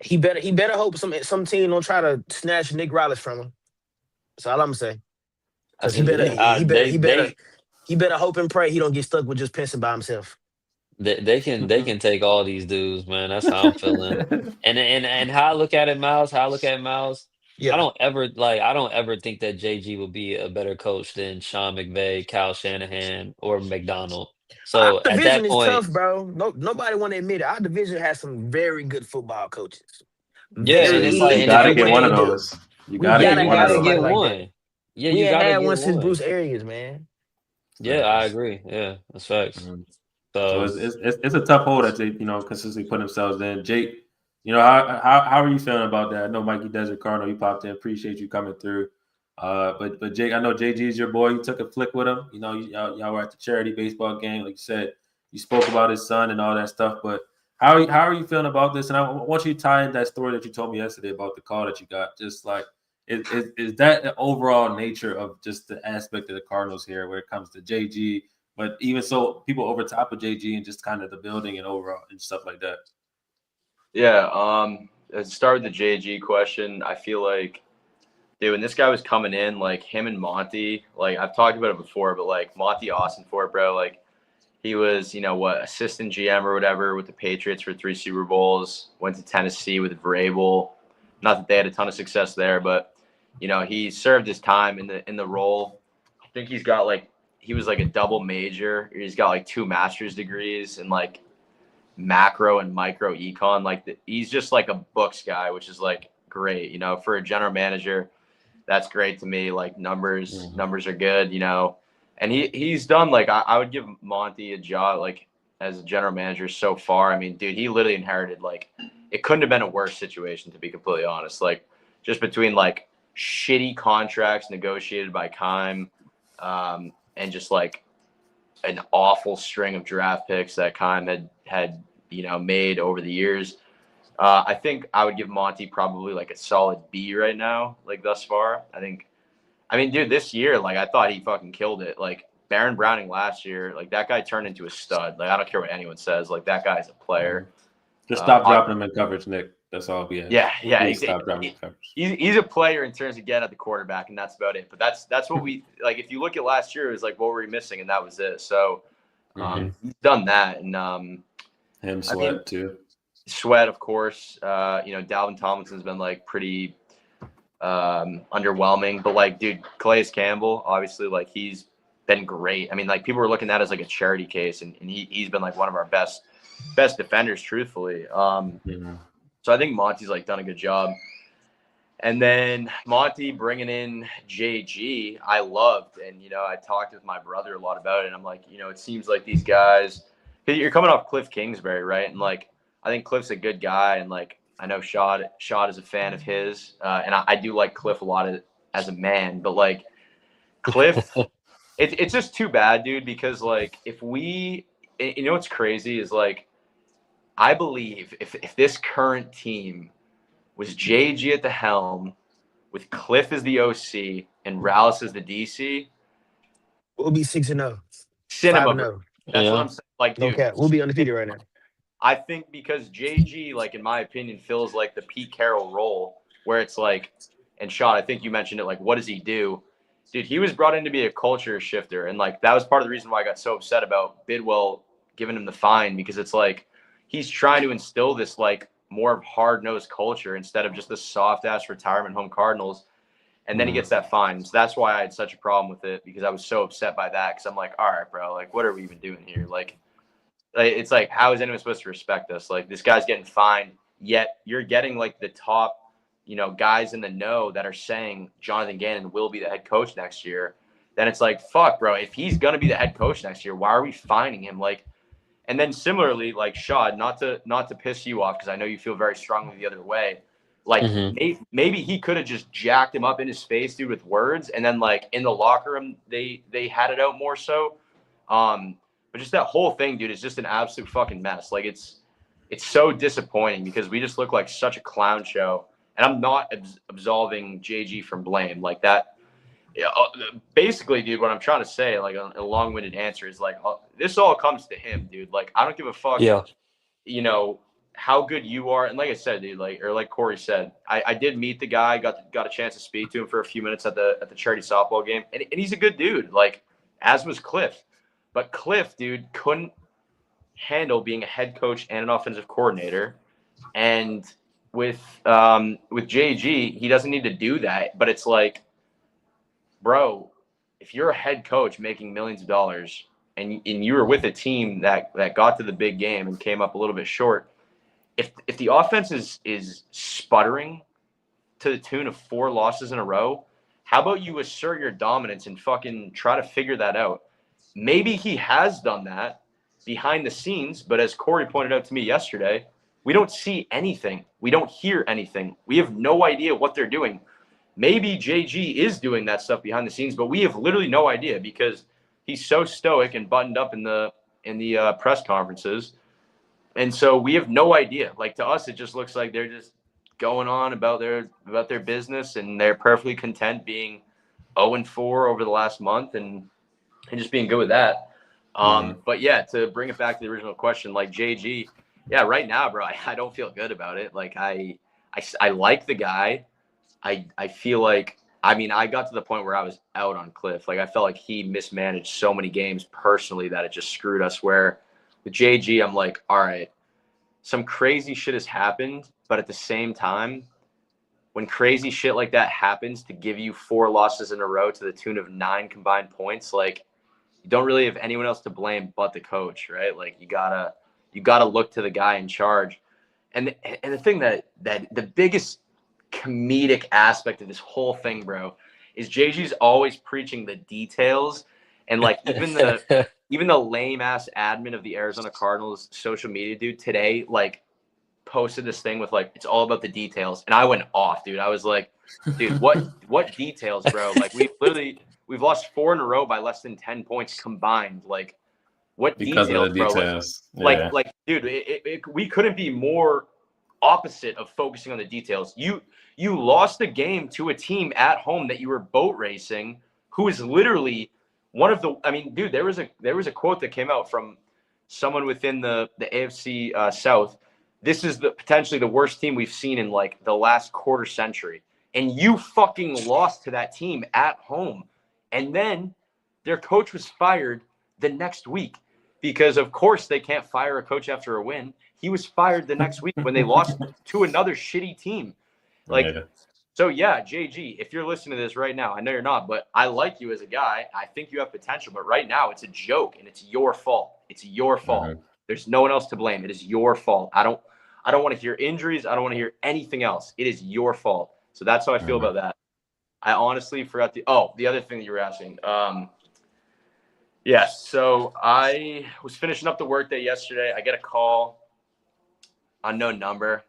Speaker 4: he better hope some team don't try to snatch Nick Rallis from him. That's all I'm gonna say. Cause he better
Speaker 1: Yeah,
Speaker 4: he better
Speaker 2: They
Speaker 4: he better
Speaker 2: they
Speaker 4: he better hope and pray he don't get stuck with just Pinson by himself.
Speaker 2: they can take all these dudes, man. That's how I'm feeling. And how I look at it, Miles. How I look at it, Miles.
Speaker 4: Yeah,
Speaker 2: I don't ever think that JG will be a better coach than Sean McVay, Kyle Shanahan, or McDonald.
Speaker 4: our
Speaker 2: So at
Speaker 4: division
Speaker 2: that
Speaker 4: is
Speaker 2: point,
Speaker 4: tough, bro. No, nobody want to admit it. Our division has some very good football coaches,
Speaker 2: yeah, and
Speaker 4: very
Speaker 2: it's like,
Speaker 1: you
Speaker 2: and
Speaker 4: elite
Speaker 2: if
Speaker 1: gotta
Speaker 2: you
Speaker 4: at
Speaker 1: get
Speaker 4: what
Speaker 1: one
Speaker 4: they
Speaker 1: of
Speaker 2: can't,
Speaker 4: do.
Speaker 1: those. You
Speaker 4: We
Speaker 1: gotta
Speaker 2: yeah,
Speaker 1: get
Speaker 4: gotta
Speaker 2: you
Speaker 1: one of
Speaker 4: have
Speaker 2: gotta
Speaker 1: those.
Speaker 4: somebody
Speaker 2: get
Speaker 4: like that.
Speaker 2: one. Yeah,
Speaker 4: We
Speaker 2: you
Speaker 4: ain't
Speaker 2: gotta
Speaker 4: had
Speaker 2: get
Speaker 4: one since
Speaker 2: one.
Speaker 4: Bruce Arians, man.
Speaker 2: Yeah, I
Speaker 1: Facts.
Speaker 2: agree. Yeah, that's facts.
Speaker 1: Mhm. So
Speaker 2: So
Speaker 1: it's a tough hole that they consistently put themselves in. Jake, how are you feeling about that? I know Mikey Desert Cardinal, you popped in. Appreciate you coming through. But Jake, I know JG is your boy. You took a flick with him. Y'all were at the charity baseball game, like you said. You spoke about his son and all that stuff. But how are you feeling about this? And I want you to tie in that story that you told me yesterday about the call that you got. Just like is that the overall nature of just the aspect of the Cardinals here, where it comes to JG? But even so, people over top of JG and just kind of the building and overall and stuff like that.
Speaker 3: Yeah. Let's start with the JG question. I feel like, dude, when this guy was coming in, like him and Monty, like I've talked about it before, but like Monty Austinfort, bro, like he was, assistant GM or whatever with the Patriots for 3 Super Bowls, went to Tennessee with Vrabel. Not that they had a ton of success there, but he served his time in the role. I think he was like a double major. He's got like 2 master's degrees in like macro and micro econ. Like he's just like a books guy, which is like great, for a general manager. That's great to me. Like numbers are good, and he's done like I would give Monty a job like as a general manager so far. I mean, dude, he literally inherited like it couldn't have been a worse situation, to be completely honest. Like just between like shitty contracts negotiated by Kime, and just like an awful string of draft picks that Kime had made over the years. I think I would give Monty probably like a solid B right now, like thus far. I mean, dude, this year, like I thought he fucking killed it. Like Baron Browning last year, like that guy turned into a stud. Like I don't care what anyone says, like that guy's a player.
Speaker 1: Just stop dropping him in coverage, Nick. That's all we have.
Speaker 3: Yeah.
Speaker 1: Stop dropping him in coverage.
Speaker 3: He's a player in terms of getting at the quarterback, and that's about it. But that's what we like. If you look at last year, it was like what were we missing, and that was it. So he's done that, and
Speaker 1: him Sweat too.
Speaker 3: Sweat, of course. Dalvin Tomlinson's been like pretty underwhelming, but like, dude, Calais Campbell, obviously, like he's been great. I mean, like people were looking at it as like a charity case, and he's been like one of our best defenders, truthfully. So I think Monty's like done a good job. And then Monty bringing in JG, I loved, and I talked with my brother a lot about it. And I'm like, it seems like these guys, you're coming off Cliff Kingsbury, right? And like, I think Cliff's a good guy, and like I know Shad is a fan of his, and I do like Cliff a lot as a man, but like Cliff, it's just too bad, dude, because like if what's crazy is like I believe if this current team was JG at the helm with Cliff as the OC and Rallis as the DC,
Speaker 4: We'll be 6-0.
Speaker 3: cinema.
Speaker 4: 5-0.
Speaker 3: That's what I'm saying. Like, dude,
Speaker 4: Okay, we'll be undefeated right now.
Speaker 3: I think because JG, like in my opinion, fills like the Pete Carroll role, where it's like, and Sean, I think you mentioned it. Like, what does he do? Dude, he was brought in to be a culture shifter, and like that was part of the reason why I got so upset about Bidwell giving him the fine, because it's like he's trying to instill this like more hard-nosed culture instead of just the soft-ass retirement home Cardinals. And then he gets that fine. So that's why I had such a problem with it, because I was so upset by that. Because I'm like, all right, bro, like, what are we even doing here? Like, it's like, how is anyone supposed to respect us? Like, this guy's getting fined, yet you're getting like the top, guys in the know that are saying Jonathan Gannon will be the head coach next year. Then it's like, fuck, bro, if he's gonna be the head coach next year, why are we fining him? Like, and then similarly, like Shad, not to piss you off, because I know you feel very strongly the other way. Like maybe he could have just jacked him up in his face, dude, with words, and then like in the locker room they had it out more so. But just that whole thing, dude, is just an absolute fucking mess. Like it's so disappointing, because we just look like such a clown show. And I'm not absolving JG from blame like that. Basically, dude, what I'm trying to say, like a long-winded answer, is like this all comes to him, dude. Like I don't give a fuck.
Speaker 2: Yeah.
Speaker 3: How good you are. And like I said, dude, like Corey said, I did meet the guy, got a chance to speak to him for a few minutes at the charity softball game. And he's a good dude, like as was Cliff. But Cliff, dude, couldn't handle being a head coach and an offensive coordinator. And with JG, he doesn't need to do that. But it's like, bro, if you're a head coach making millions of dollars and you were with a team that got to the big game and came up a little bit short, if the offense is sputtering to the tune of 4 losses in a row, how about you assert your dominance and fucking try to figure that out? Maybe he has done that, behind the scenes. But as Corey pointed out to me yesterday, we don't see anything. We don't hear anything. We have no idea what they're doing. Maybe JG is doing that stuff behind the scenes, but we have literally no idea because he's so stoic and buttoned up in the press conferences. And so we have no idea. Like, to us, it just looks like they're just going on about their business, and they're perfectly content being 0-4 over the last month and just being good with that. But yeah, to bring it back to the original question, like JG, yeah, right now, bro, I don't feel good about it. Like I like the guy. I feel like, I mean, I got to the point where I was out on Cliff. Like, I felt like he mismanaged so many games personally that it just screwed us. Where with JG, I'm like, all right, some crazy shit has happened, but at the same time, when crazy shit like that happens, to give you 4 losses in a row to the tune of 9 combined points, like, you don't really have anyone else to blame but the coach, right? Like, you gotta look to the guy in charge. And the thing that the biggest comedic aspect of this whole thing, bro, is JG's always preaching the details, and like even the lame ass admin of the Arizona Cardinals social media dude today, like, posted this thing with like, it's all about the details, and I went off, dude. I was like, dude, what details, bro? Like, we've lost 4 in a row by less than 10 points combined. Like, what
Speaker 1: because
Speaker 3: details,
Speaker 1: of the
Speaker 3: bro?
Speaker 1: details.
Speaker 3: Like, dude, we couldn't be more opposite of focusing on the details. You lost the game to a team at home that you were boat racing, who is literally one of the, I mean, dude, there was a quote that came out from someone within the AFC South. This is potentially the worst team we've seen in like the last quarter century. And you fucking lost to that team at home. And then their coach was fired the next week because, of course, they can't fire a coach after a win. He was fired the next week when they lost to another shitty team. Like, so yeah, JG, if you're listening to this right now, I know you're not, but I like you as a guy. I think you have potential, but right now it's a joke and it's your fault. It's your fault. There's no one else to blame. It is your fault. I don't want to hear injuries. I don't want to hear anything else. It is your fault. So that's how I feel about that. I honestly forgot the other thing that you were asking. Yes. So I was finishing up the workday yesterday. I get a call, unknown number.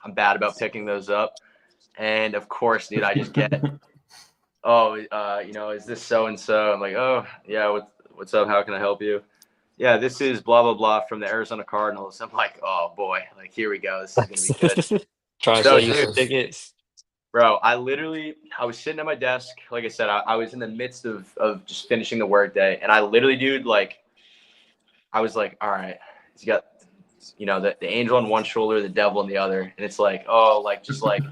Speaker 3: I'm bad about picking those up. And of course, dude, I just get, is this so-and-so? I'm like, oh yeah. What's up? How can I help you? Yeah, this is blah, blah, blah from the Arizona Cardinals. I'm like, oh boy, like, here we go. This is going to be good.
Speaker 2: Trying to sell you some tickets.
Speaker 3: Bro, I was sitting at my desk. Like I said, I was in the midst of just finishing the workday. And I literally, dude, like, I was like, all right, he's got, the angel on one shoulder, the devil on the other. And it's like, oh, like, just like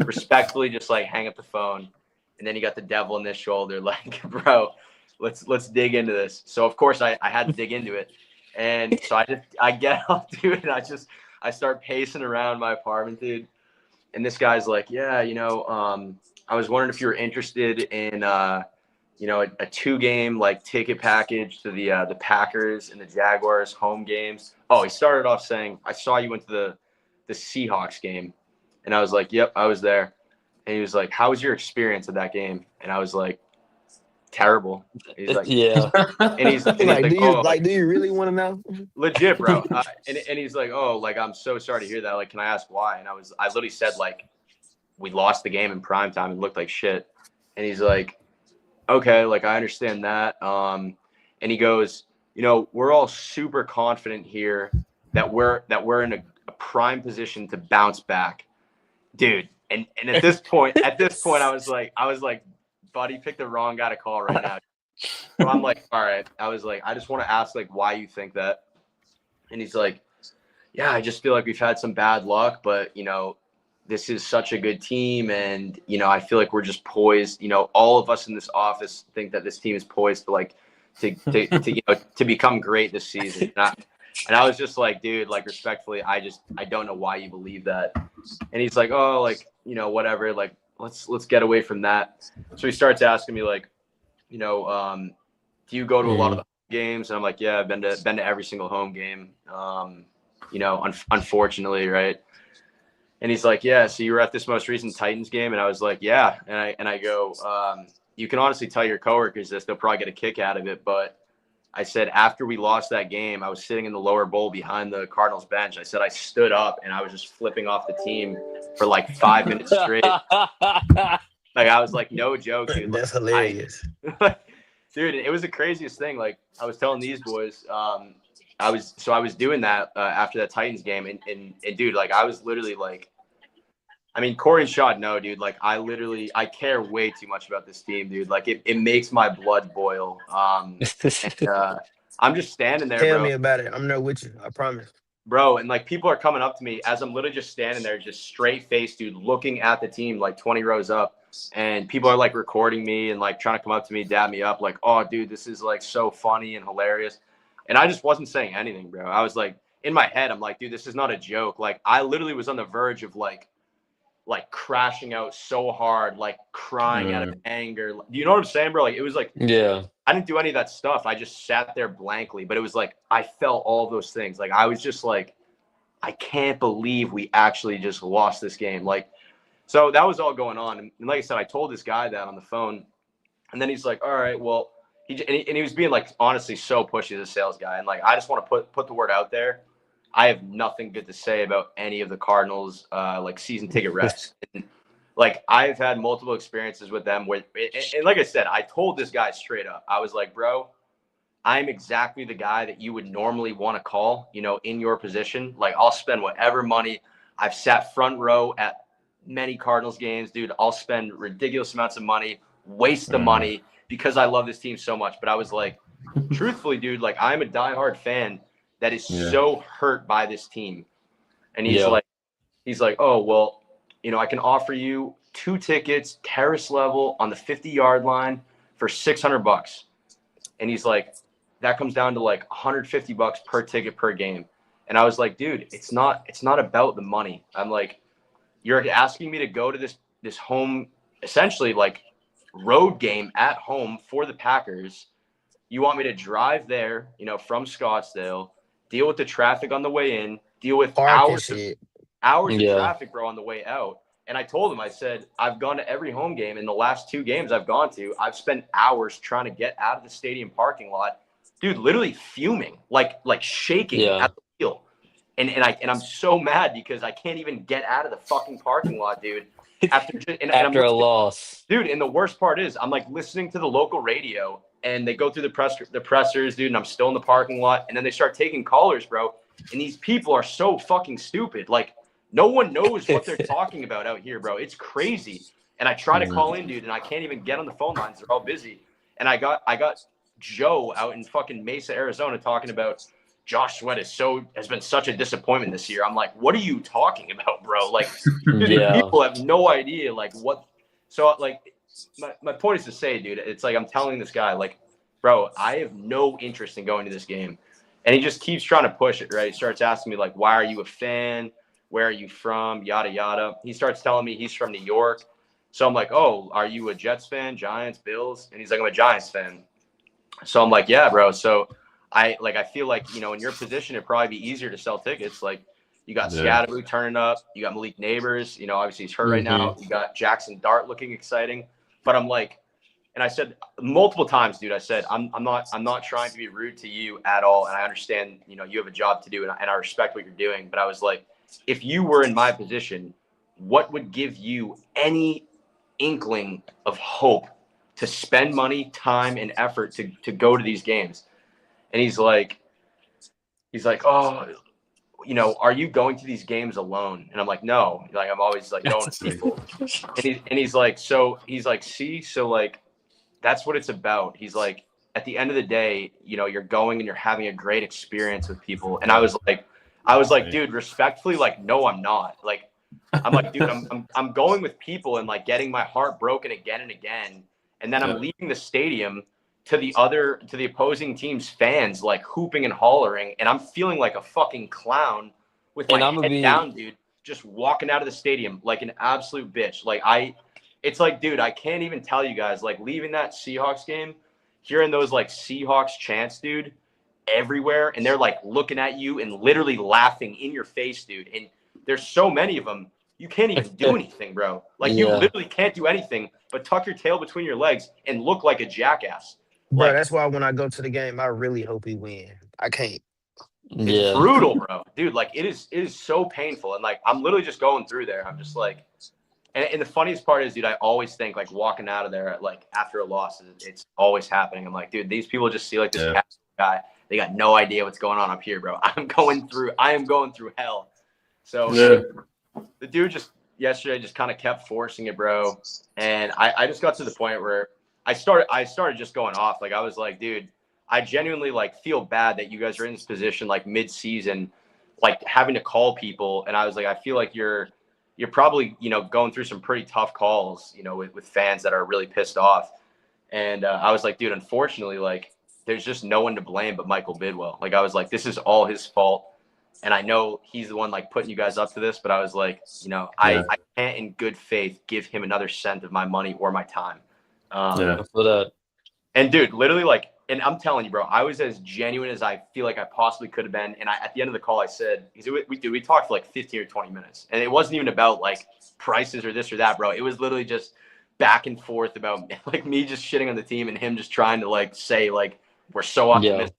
Speaker 3: respectfully, just like hang up the phone. And then you got the devil on this shoulder. Like, bro, let's dig into this. So of course I had to dig into it. And so I get up, dude, and I start pacing around my apartment, dude. And this guy's like, yeah, I was wondering if you were interested in, a 2-game like ticket package to the Packers and the Jaguars home games. Oh, he started off saying, I saw you went to the Seahawks game. And I was like, yep, I was there. And he was like, how was your experience at that game? And I was like, terrible. He's like,
Speaker 2: yeah.
Speaker 3: And he's like,
Speaker 4: do you really want to know?
Speaker 3: Legit, bro. And he's like, oh, like, I'm so sorry to hear that. Like, can I ask why? And I literally said, like, we lost the game in prime time and looked like shit. And he's like, okay, like, I understand that. And he goes, we're all super confident here that we're in a prime position to bounce back, dude. And at this point, I was like, buddy, pick the wrong guy to call right now. So I'm like, all right. I was like, I just want to ask, like, why you think that. And he's like, yeah, I just feel like we've had some bad luck, but this is such a good team, and I feel like we're just poised. All of us in this office think that this team is poised to like to become great this season. And I was just like, dude, like, respectfully, I don't know why you believe that. And he's like, oh, like, whatever, like, let's get away from that. So he starts asking me, like, do you go to a lot of the games? And I'm like, yeah, I've been to every single home game. Unfortunately, right? And he's like, yeah, so you were at this most recent Titans game? And I was like, yeah. And I go, you can honestly tell your coworkers this, they'll probably get a kick out of it, but I said, after we lost that game, I was sitting in the lower bowl behind the Cardinals bench. I said, I stood up and I was just flipping off the team for like 5 minutes straight. Like, I was like, no joke, dude.
Speaker 4: That's
Speaker 3: Like,
Speaker 4: hilarious.
Speaker 3: dude, it was the craziest thing. Like, I was telling these boys, I was doing that after that Titans game. And dude, like, I was literally like, I mean, Corey and Shad, no, dude. Like, I care way too much about this team, dude. Like, it makes my blood boil. And, I'm just standing there,
Speaker 4: Tell
Speaker 3: bro.
Speaker 4: me about it. I'm there with you. I promise.
Speaker 3: Bro, and like people are coming up to me as I'm literally just standing there, just straight face, dude, looking at the team like 20 rows up. And people are like recording me and like trying to come up to me, dab me up, like, oh, dude, this is like so funny and hilarious. And I just wasn't saying anything, bro. I was like, in my head, I'm like, dude, this is not a joke. Like, I literally was on the verge of like crashing out so hard, like crying out of anger. You know what I'm saying, bro? Like, it was like,
Speaker 2: Yeah.
Speaker 3: I didn't do any of that stuff. I just sat there blankly, but it was like, I felt all those things. Like, I was just like, I can't believe we actually just lost this game. Like, so that was all going on. And like I said, I told this guy that on the phone, and then he's like, all right, well, he was being like, honestly, so pushy as a sales guy. And like, I just want to put the word out there. I have nothing good to say about any of the Cardinals, like season ticket reps. And, like, I've had multiple experiences with them where, and like I said, I told this guy straight up, I was like, bro, I'm exactly the guy that you would normally want to call, you know, in your position. Like, I'll spend whatever money. I've sat front row at many Cardinals games, dude. I'll spend ridiculous amounts of money, waste the money because I love this team so much. But I was like, truthfully, dude, like, I'm a diehard fan that is so hurt by this team. And he's like, oh, well, you know, I can offer you 2 tickets, terrace level on the 50-yard line for $600. And he's like, that comes down to like $150 per ticket per game. And I was like, dude, it's not about the money. I'm like, you're asking me to go to this home, essentially like road game at home for the Packers. You want me to drive there, you know, from Scottsdale, deal with the traffic on the way in, deal with hours of traffic, bro, on the way out. And I told him, I said, I've gone to every home game. In the last 2 games I've gone to, I've spent hours trying to get out of the stadium parking lot, dude, literally fuming, like shaking at the wheel. And I'm so mad because I can't even get out of the fucking parking lot, dude. After
Speaker 2: a loss,
Speaker 3: dude. And the worst part is, I'm like listening to the local radio, and they go through the pressers, dude. And I'm still in the parking lot, and then they start taking callers, bro. And these people are so fucking stupid. Like, no one knows what they're talking about out here, bro. It's crazy. And I try to call in, dude, and I can't even get on the phone lines. They're all busy. And I got Joe out in fucking Mesa, Arizona, talking about Josh Sweat has been such a disappointment this year. I'm like, what are you talking about, bro? Like, people have no idea, like, what. So, like, my point is to say, dude, it's like I'm telling this guy, like, bro, I have no interest in going to this game. And he just keeps trying to push it, right? He starts asking me, like, why are you a fan? Where are you from? Yada, yada. He starts telling me he's from New York. So I'm like, oh, are you a Jets fan, Giants, Bills? And he's like, I'm a Giants fan. So I'm like, yeah, bro. So I feel like, you know, in your position, it'd probably be easier to sell tickets. Like, you got Scadaboo turning up. You got Malik Neighbors. You know, obviously he's hurt right now. You got Jackson Dart looking exciting. But I'm like, and I said multiple times, dude, I said, I'm not trying to be rude to you at all. And I understand, you know, you have a job to do, and I respect what you're doing. But I was like, if you were in my position, what would give you any inkling of hope to spend money, time, and effort to go to these games? And he's like, oh, you know, are you going to these games alone? And I'm like, no, like, I'm always like going with people. And he's like, see, so like, that's what it's about. He's like, at the end of the day, you know, you're going and you're having a great experience with people. And I was like, dude, respectfully, like, no, I'm not. Like, I'm like, dude, I'm going with people and like getting my heart broken again and again. And then I'm leaving the stadium to the opposing team's fans, like hooping and hollering. And I'm feeling like a fucking clown with my head down, dude, just walking out of the stadium like an absolute bitch. Like, it's like, dude, I can't even tell you guys, like, leaving that Seahawks game, hearing those like Seahawks chants, dude, everywhere. And they're like looking at you and literally laughing in your face, dude. And there's so many of them. You can't even do anything, bro. Like, you literally can't do anything but tuck your tail between your legs and look like a jackass.
Speaker 4: Bro,
Speaker 3: Like
Speaker 4: that's why when I go to the game, I really hope we win. I can't.
Speaker 3: it's
Speaker 2: Yeah.
Speaker 3: brutal, bro. Dude, like it is so painful. And like I'm literally just going through there. I'm just like and the funniest part is, dude, I always think like walking out of there like after a loss, it's always happening. I'm like, dude, these people just see like this
Speaker 1: Yeah.
Speaker 3: guy. They got no idea what's going on up here, bro. I am going through hell. So
Speaker 1: Yeah.
Speaker 3: the dude just yesterday just kind of kept forcing it, bro. And I just got to the point where I started just going off. Like I was like, dude, I genuinely like feel bad that you guys are in this position like mid-season, like having to call people. And I was like, I feel like you're probably, going through some pretty tough calls, with fans that are really pissed off. And I was like, dude, unfortunately, like there's just no one to blame but Michael Bidwell. Like I was like, this is all his fault. And I know he's the one like putting you guys up to this, but I was like, I can't in good faith give him another cent of my money or my time.
Speaker 1: Yeah.
Speaker 2: For that.
Speaker 3: And dude, literally like, and I'm telling you, bro, I was as genuine as I feel like I possibly could have been. And at the end of the call, I said, because we talked for like 15 or 20 minutes, and it wasn't even about like prices or this or that, bro. It was literally just back and forth about like me just shitting on the team and him just trying to like say like we're so optimistic.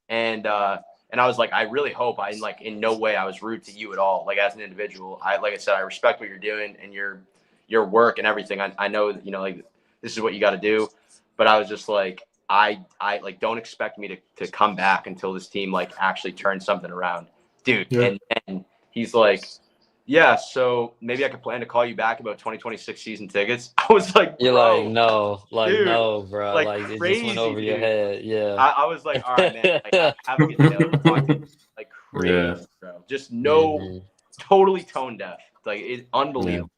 Speaker 3: And I was like, I really hope in no way I was rude to you at all. Like as an individual, like I said, I respect what you're doing and your work and everything. I know that, like this is what you got to do. But I was just like, I like don't expect me to come back until this team like actually turns something around, dude.
Speaker 1: Yeah.
Speaker 3: And he's like, yeah, so maybe I could plan to call you back about 2026 season tickets. I was like,
Speaker 2: You're
Speaker 3: bro,
Speaker 2: like, no,
Speaker 3: dude,
Speaker 2: no, bro.
Speaker 3: like
Speaker 2: Like it
Speaker 3: crazy,
Speaker 2: just went over your
Speaker 3: dude.
Speaker 2: head. Yeah.
Speaker 3: I was like, all right, man, like, have a good day. Like, talk to you. Like crazy,
Speaker 1: Yeah.
Speaker 3: bro. Just no,
Speaker 2: Mhm.
Speaker 3: totally tone deaf. Like it's
Speaker 1: Yeah.
Speaker 3: unbelievable.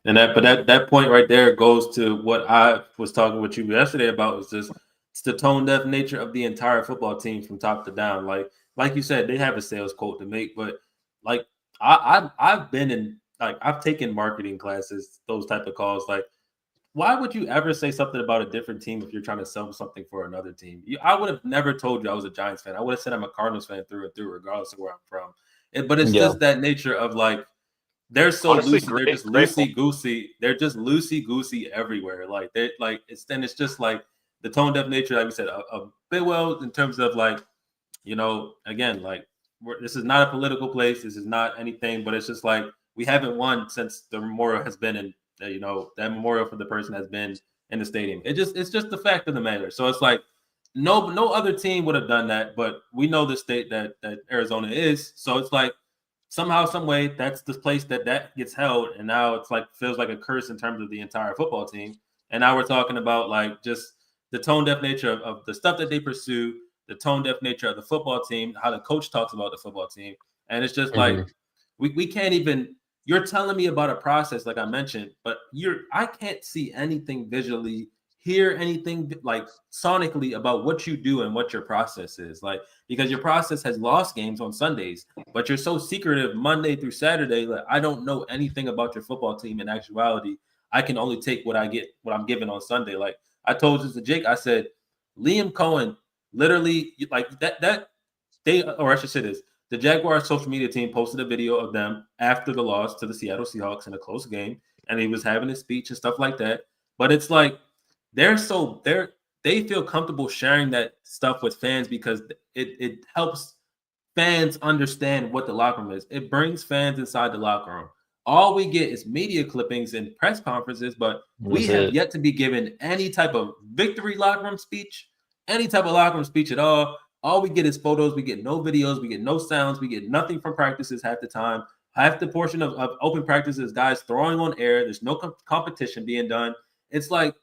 Speaker 1: And that point right there goes to what I was talking with you yesterday about, is just it's the tone deaf nature of the entire football team from top to down. Like you said, they have a sales quote to make, but like I've been in, like I've taken marketing classes, those type of calls. Like, why would you ever say something about a different team if you're trying to sell something for another team? I would have never told you I was a Giants fan. I would have said I'm a Cardinals fan through and through, regardless of where I'm from. But it's
Speaker 2: Yeah.
Speaker 1: just that nature of like, they're so
Speaker 3: Honestly,
Speaker 1: loosey. They're just
Speaker 3: great
Speaker 1: loosey goosey. They're just loosey goosey everywhere. Like they like it's just like the tone deaf nature, like we said, a bit well in terms of like, again, like this is not a political place. This is not anything, but it's just like we haven't won since the memorial has been in. That memorial for the person has been in the stadium. It's just the fact of the matter. So it's like no other team would have done that, but we know the state that Arizona is. So it's like, somehow, some way, that's the place that gets held, and now it's like feels like a curse in terms of the entire football team. And now we're talking about like just the tone deaf nature of the stuff that they pursue, the tone deaf nature of the football team, how the coach talks about the football team, and it's just like we can't even. You're telling me about a process, like I mentioned, but I can't see anything visually, hear anything like sonically about what you do and what your process is, like, because your process has lost games on Sundays, but you're so secretive Monday through Saturday. Like, I don't know anything about your football team in actuality. I can only take what I'm given on Sunday. Like I told this to Jake, I said, Liam Cohen literally, like that they, or I should say this, the Jaguars social media team posted a video of them after the loss to the Seattle Seahawks in a close game, and he was having a speech and stuff like that. But it's like they feel comfortable sharing that stuff with fans because it helps fans understand what the locker room is. It brings fans inside the locker room. All we get is media clippings and press conferences, but we have yet to be given any type of victory locker room speech, any type of locker room speech at all. All we get is photos. We get no videos. We get no sounds. We get nothing from practices half the time. Half the portion of open practices, guys throwing on air. There's no competition being done. It's like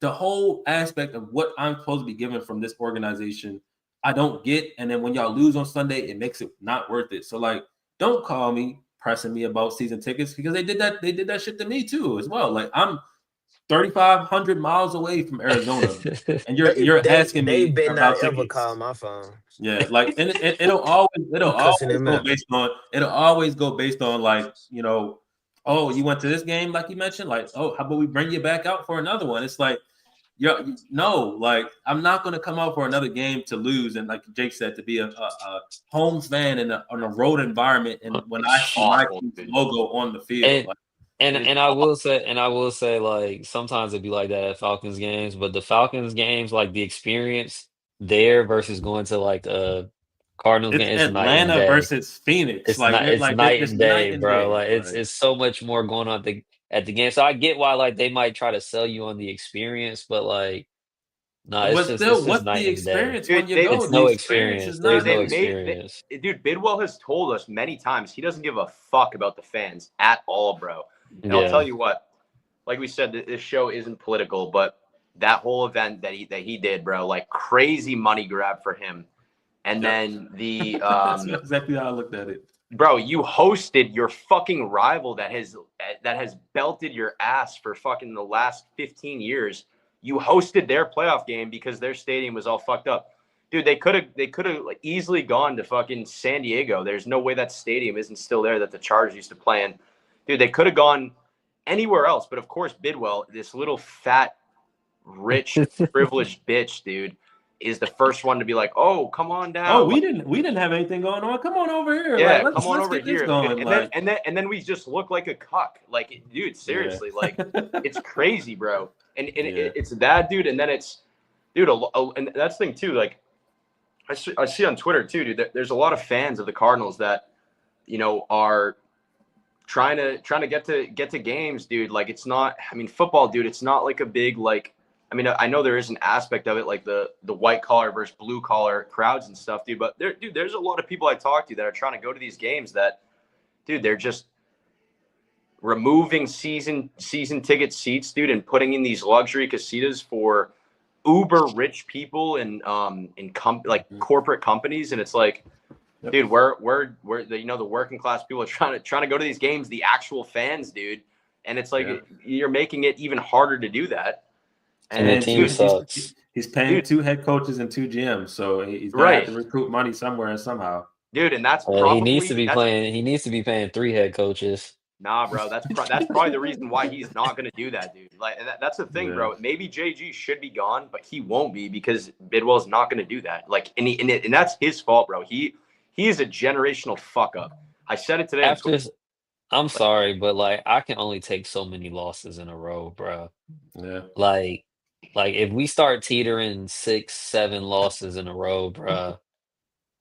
Speaker 1: the whole aspect of what I'm supposed to be given from this organization, I don't get. And then when y'all lose on Sunday, it makes it not worth it. So like, don't call me pressing me about season tickets, because they did that shit to me too as well. Like, I'm 3,500 miles away from Arizona, and you're asking
Speaker 4: They
Speaker 1: me
Speaker 4: better not
Speaker 1: about
Speaker 4: ever
Speaker 1: tickets.
Speaker 4: call my phone.
Speaker 1: Yeah, like, and it'll
Speaker 4: I'm cussing him out.
Speaker 1: always go based on like, oh, you went to this game, like you mentioned, like, oh, how about we bring you back out for another one? It's like, no, like, I'm not going to come out for another game to lose, and like Jake said, to be a home fan in a road environment, and when I see my team's logo on the field,
Speaker 2: and,
Speaker 1: like,
Speaker 2: And I will say, like, sometimes it'd be like that at Falcons games, but the Falcons games, like the experience there versus going to like a Cardinals
Speaker 1: It's
Speaker 2: game, it's night and
Speaker 1: Atlanta
Speaker 2: day.
Speaker 1: versus Phoenix.
Speaker 2: It's not it's night
Speaker 1: It's
Speaker 2: and
Speaker 1: night
Speaker 2: day,
Speaker 1: and
Speaker 2: bro.
Speaker 1: day.
Speaker 2: Like it's so much more going on at the game. So I get why like they might try to sell you on the experience, but like no, it's
Speaker 1: But
Speaker 2: just
Speaker 1: still,
Speaker 2: it's just
Speaker 1: what's
Speaker 2: night
Speaker 1: the
Speaker 2: and day.
Speaker 1: experience when
Speaker 3: Dude,
Speaker 1: you
Speaker 3: they
Speaker 1: go?
Speaker 2: It's
Speaker 1: The
Speaker 2: no
Speaker 1: experience is
Speaker 2: experience. There's
Speaker 1: not
Speaker 2: no
Speaker 3: They've
Speaker 1: there.
Speaker 2: experience.
Speaker 3: dude, Bidwell has told us many times he doesn't give a fuck about the fans at all, bro. And I'll
Speaker 2: Yeah.
Speaker 3: tell you what, like we said, this show isn't political, but that whole event that he did, bro, like crazy money grab for him. And
Speaker 1: Yep.
Speaker 3: then the
Speaker 1: That's exactly how I looked at it.
Speaker 3: bro, you hosted your fucking rival that has belted your ass for fucking the last 15 years. You hosted their playoff game because their stadium was all fucked up. Dude, they could have like easily gone to fucking San Diego. There's no way that stadium isn't still there that the Chargers used to play in. Dude, they could have gone anywhere else, but of course Bidwell, this little fat, rich, privileged bitch, dude, is the first one to be like, "Oh, come on
Speaker 1: Oh,
Speaker 3: down."
Speaker 1: we didn't have anything going on. Come on over here. Like
Speaker 3: Yeah, come on
Speaker 1: let's
Speaker 3: over
Speaker 1: get this
Speaker 3: here.
Speaker 1: going. Like
Speaker 3: And then we just look like a cuck. Like, dude,
Speaker 1: yeah.
Speaker 3: seriously, like it's crazy, bro. And
Speaker 1: Yeah.
Speaker 3: it's that, dude, and then it's dude, and that's the thing too, like I see on Twitter too, dude, there's a lot of fans of the Cardinals that, are trying to get to games, dude. Like it's not, I mean, football, dude, it's not like a big like I mean, I know there is an aspect of it, like the white collar versus blue collar crowds and stuff, dude. But there's a lot of people I talk to that are trying to go to these games that, dude, they're just removing season ticket seats, dude, and putting in these luxury casitas for uber rich people and like corporate companies, and it's like,
Speaker 1: Yep.
Speaker 3: dude, we're the working class people are trying to go to these games, the actual fans, dude, and it's like you're making it even harder to do that.
Speaker 2: And the team
Speaker 3: dude,
Speaker 2: sucks.
Speaker 1: He's paying 2 head coaches and 2 GMs, so he's gonna have to recruit money somewhere and somehow.
Speaker 3: Dude, and that's
Speaker 2: He needs
Speaker 3: probably
Speaker 2: to be playing. He needs to be paying 3 head coaches.
Speaker 3: nah, bro. That's probably the reason why he's not gonna do that, dude. Like that's the thing, bro. Maybe JG should be gone, but he won't be because Bidwell's not gonna do that. Like, and that's his fault, bro. He is a generational fuck up. I said it today.
Speaker 2: I'm sorry, but like I can only take so many losses in a row, bro.
Speaker 1: Yeah.
Speaker 2: Like if we start teetering 6, 7 losses in a row, bro,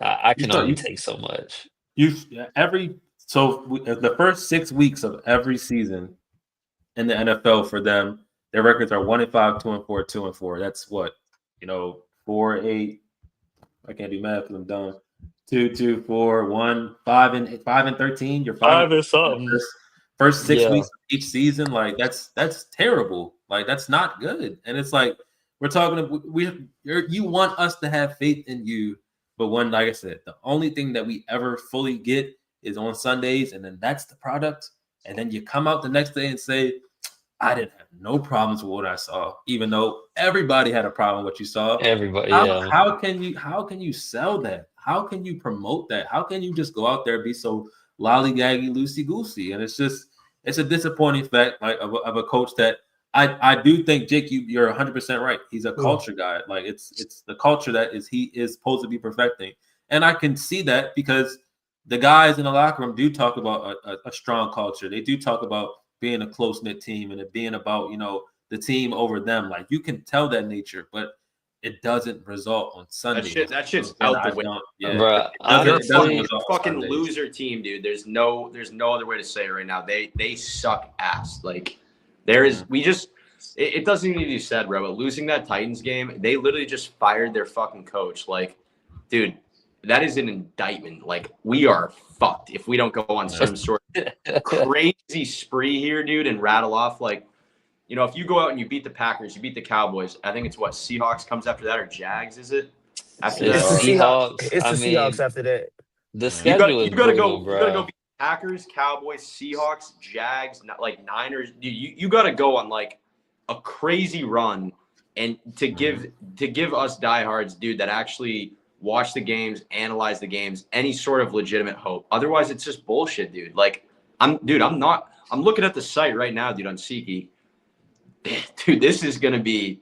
Speaker 2: I can only take so much.
Speaker 1: The first 6 weeks of every season in the NFL for them, their records are 1-5, 2-4, 2-4. That's what 4-8. I can't do math because I'm dumb. 2, 4, 1, 5-13. You're 5
Speaker 2: and something.
Speaker 1: First 6 weeks of each season, like that's terrible. Like that's not good. And it's like we're talking. You want us to have faith in you, but like I said, the only thing that we ever fully get is on Sundays, and then that's the product. And then you come out the next day and say, I didn't have no problems with what I saw, even though everybody had a problem with what you saw.
Speaker 2: Everybody,
Speaker 1: how can you sell that? How can you promote that? How can you just go out there and be so lollygaggy, loosey goosey? And it's a disappointing fact, like of a coach that I do think, Jake, you're 100% right. He's a culture guy. Like it's the culture that he is supposed to be perfecting, and I can see that because the guys in the locker room do talk about a strong culture. They do talk about being a close-knit team and it being about, the team over them. Like you can tell that nature, but it doesn't result on Sunday.
Speaker 3: That shit's out the window.
Speaker 2: Bro,
Speaker 3: They're a fucking loser team, dude. There's no other way to say it right now. They suck ass. Like it doesn't even need to be said, bro, but losing that Titans game, they literally just fired their fucking coach. Like, dude, that is an indictment. Like, we are fucked if we don't go on some sort of crazy spree here, dude, and rattle off. Like, if you go out and you beat the Packers, you beat the Cowboys, I think it's what, Seahawks comes after that, or Jags, is it?
Speaker 4: After that? It's the Seahawks. It's the Seahawks after that.
Speaker 2: The schedule is brutal, bro.
Speaker 3: You gotta go beat Packers, Cowboys, Seahawks, Jags, like Niners. You gotta go on like a crazy run and to give us diehards, dude, that actually watch the games, analyze the games, any sort of legitimate hope. Otherwise, it's just bullshit, dude. Like, I'm looking at the site right now, dude, on SeatGeek. Dude, this is going to be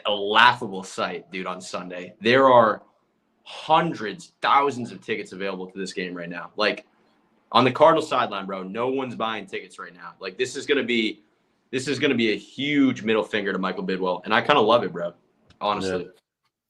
Speaker 3: a laughable sight, dude, on Sunday. There are hundreds, thousands of tickets available to this game right now. Like, On the Cardinal sideline, bro, no one's buying tickets right now. Like this is gonna be a huge middle finger to Michael Bidwell, and I kind of love it, bro. Honestly,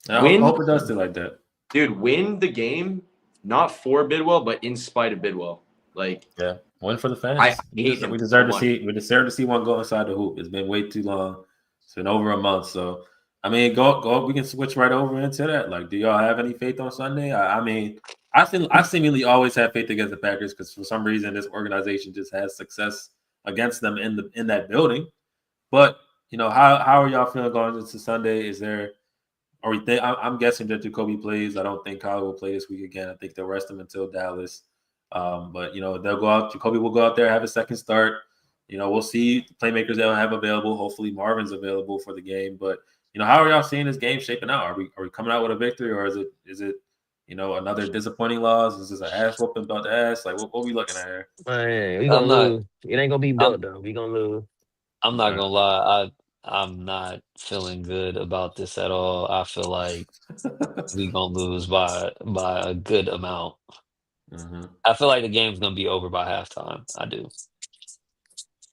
Speaker 1: I hope it does stay like that,
Speaker 3: dude. Win the game, not for Bidwell, but in spite of Bidwell. Like,
Speaker 1: yeah, win for the fans. We deserve to see one go inside the hoop. It's been way too long. It's been over a month, so I mean, go. We can switch right over into that. Like, do y'all have any faith on Sunday? I mean, I seemingly always have faith against the Packers because for some reason this organization just has success against them in that building. But how are y'all feeling going into Sunday? Is there? Or I'm guessing that Jacoby plays. I don't think Kyle will play this week again. I think they'll rest him until Dallas. But they'll go out. Jacoby will go out there, have a second start. We'll see the playmakers they'll have available. Hopefully Marvin's available for the game. But how are y'all seeing this game shaping out? Are we coming out with a victory, or is it another disappointing loss? Is this an ass whooping about the ass? Like what are we looking at here?
Speaker 4: Man, we gonna lose. It ain't gonna be built though. We gonna lose.
Speaker 2: I'm not gonna lie. I'm not feeling good about this at all. I feel like we gonna lose by a good amount.
Speaker 1: Mm-hmm.
Speaker 2: I feel like the game's gonna be over by halftime. I do.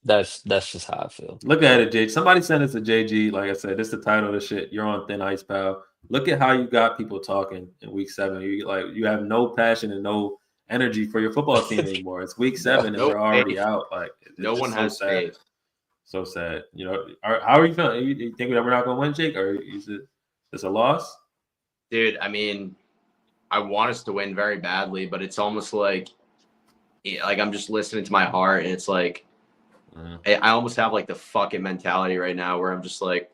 Speaker 2: That's just how I feel.
Speaker 1: Look at it, Jay. Somebody sent it to JG. Like I said, this is the title of the shit. You're on thin ice, pal. Look at how you got people talking in week 7. You have no passion and no energy for your football team anymore. It's week 7 and we're already out. Like
Speaker 3: no one has faith.
Speaker 1: So sad. How are you feeling? You think that we're not gonna win, Jake, or is it a loss?
Speaker 3: Dude, I mean, I want us to win very badly, but it's almost like I'm just listening to my heart, and it's like I almost have like the fuck it mentality right now, where I'm just like,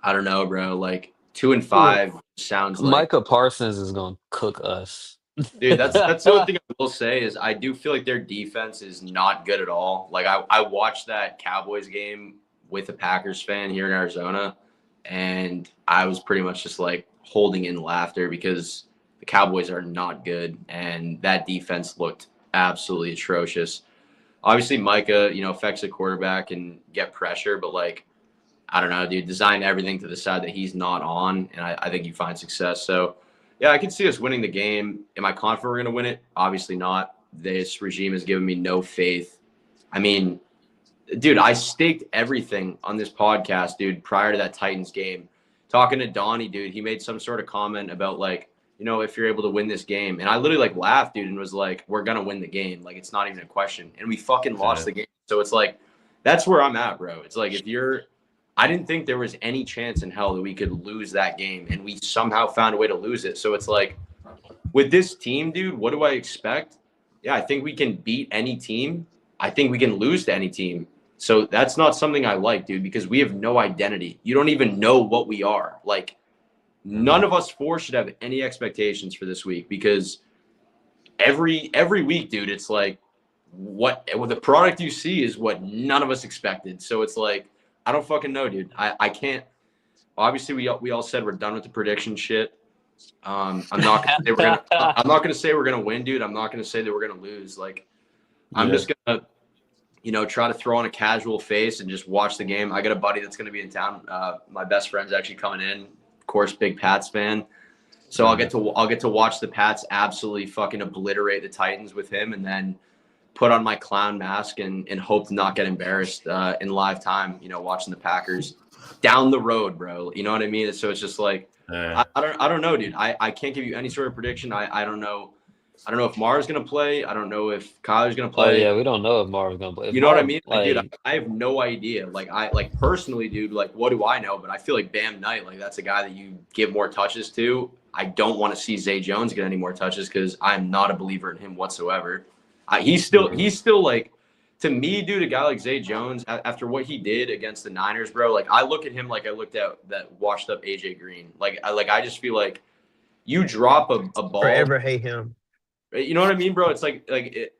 Speaker 3: I don't know, bro. Like 2-5 sounds like
Speaker 2: Micah Parsons is gonna cook us.
Speaker 3: Dude, that's the only thing I will say is I do feel like their defense is not good at all. Like I watched that Cowboys game with a Packers fan here in Arizona, and I was pretty much just like holding in laughter because the Cowboys are not good, and that defense looked absolutely atrocious. Obviously, Micah, affects the quarterback and get pressure, but like, I don't know, dude, design everything to the side that he's not on, and I think you find success. So, yeah, I can see us winning the game. Am I confident we're going to win it? Obviously not. This regime has given me no faith. I mean, dude, I staked everything on this podcast, dude, prior to that Titans game. Talking to Donnie, dude, he made some sort of comment about like, if you're able to win this game. And I literally like laughed, dude, and was like, we're going to win the game. Like, it's not even a question. And we fucking lost the game. So it's like, that's where I'm at, bro. It's like, I didn't think there was any chance in hell that we could lose that game, and we somehow found a way to lose it. So it's like, with this team, dude, what do I expect? Yeah, I think we can beat any team. I think we can lose to any team. So that's not something I like, dude, because we have no identity. You don't even know what we are. Like, none of us four should have any expectations for this week, because every week, dude, it's like what the product you see is what none of us expected. So it's like, I don't fucking know, dude. I can't. Obviously, we all said we're done with the prediction shit. I'm not gonna say we're gonna win, dude. I'm not gonna say that we're gonna lose. Like, I'm just gonna, try to throw on a casual face and just watch the game. I got a buddy that's gonna be in town. My best friend's actually coming in. Of course, big Pats fan. So I'll get to watch the Pats absolutely fucking obliterate the Titans with him, and then put on my clown mask and hope to not get embarrassed in live time, watching the Packers down the road, bro. You know what I mean? So it's just like, I don't know, dude. I can't give you any sort of prediction. I don't know. I don't know if Marv's going to play. I don't know if Kyler's going to play.
Speaker 2: Oh, yeah, we don't know if Marv's going to play.
Speaker 3: You know what I mean? Dude, I have no idea. Like personally, dude, like, what do I know? But I feel like Bam Knight, like, that's a guy that you give more touches to. I don't want to see Zay Jones get any more touches because I'm not a believer in him whatsoever. He's still like, to me, dude, a guy like Zay Jones, after what he did against the Niners, bro, like, I look at him like I looked at that washed up AJ Green. I just feel like you drop a ball.
Speaker 4: Forever hate him.
Speaker 3: You know what I mean, bro? It's like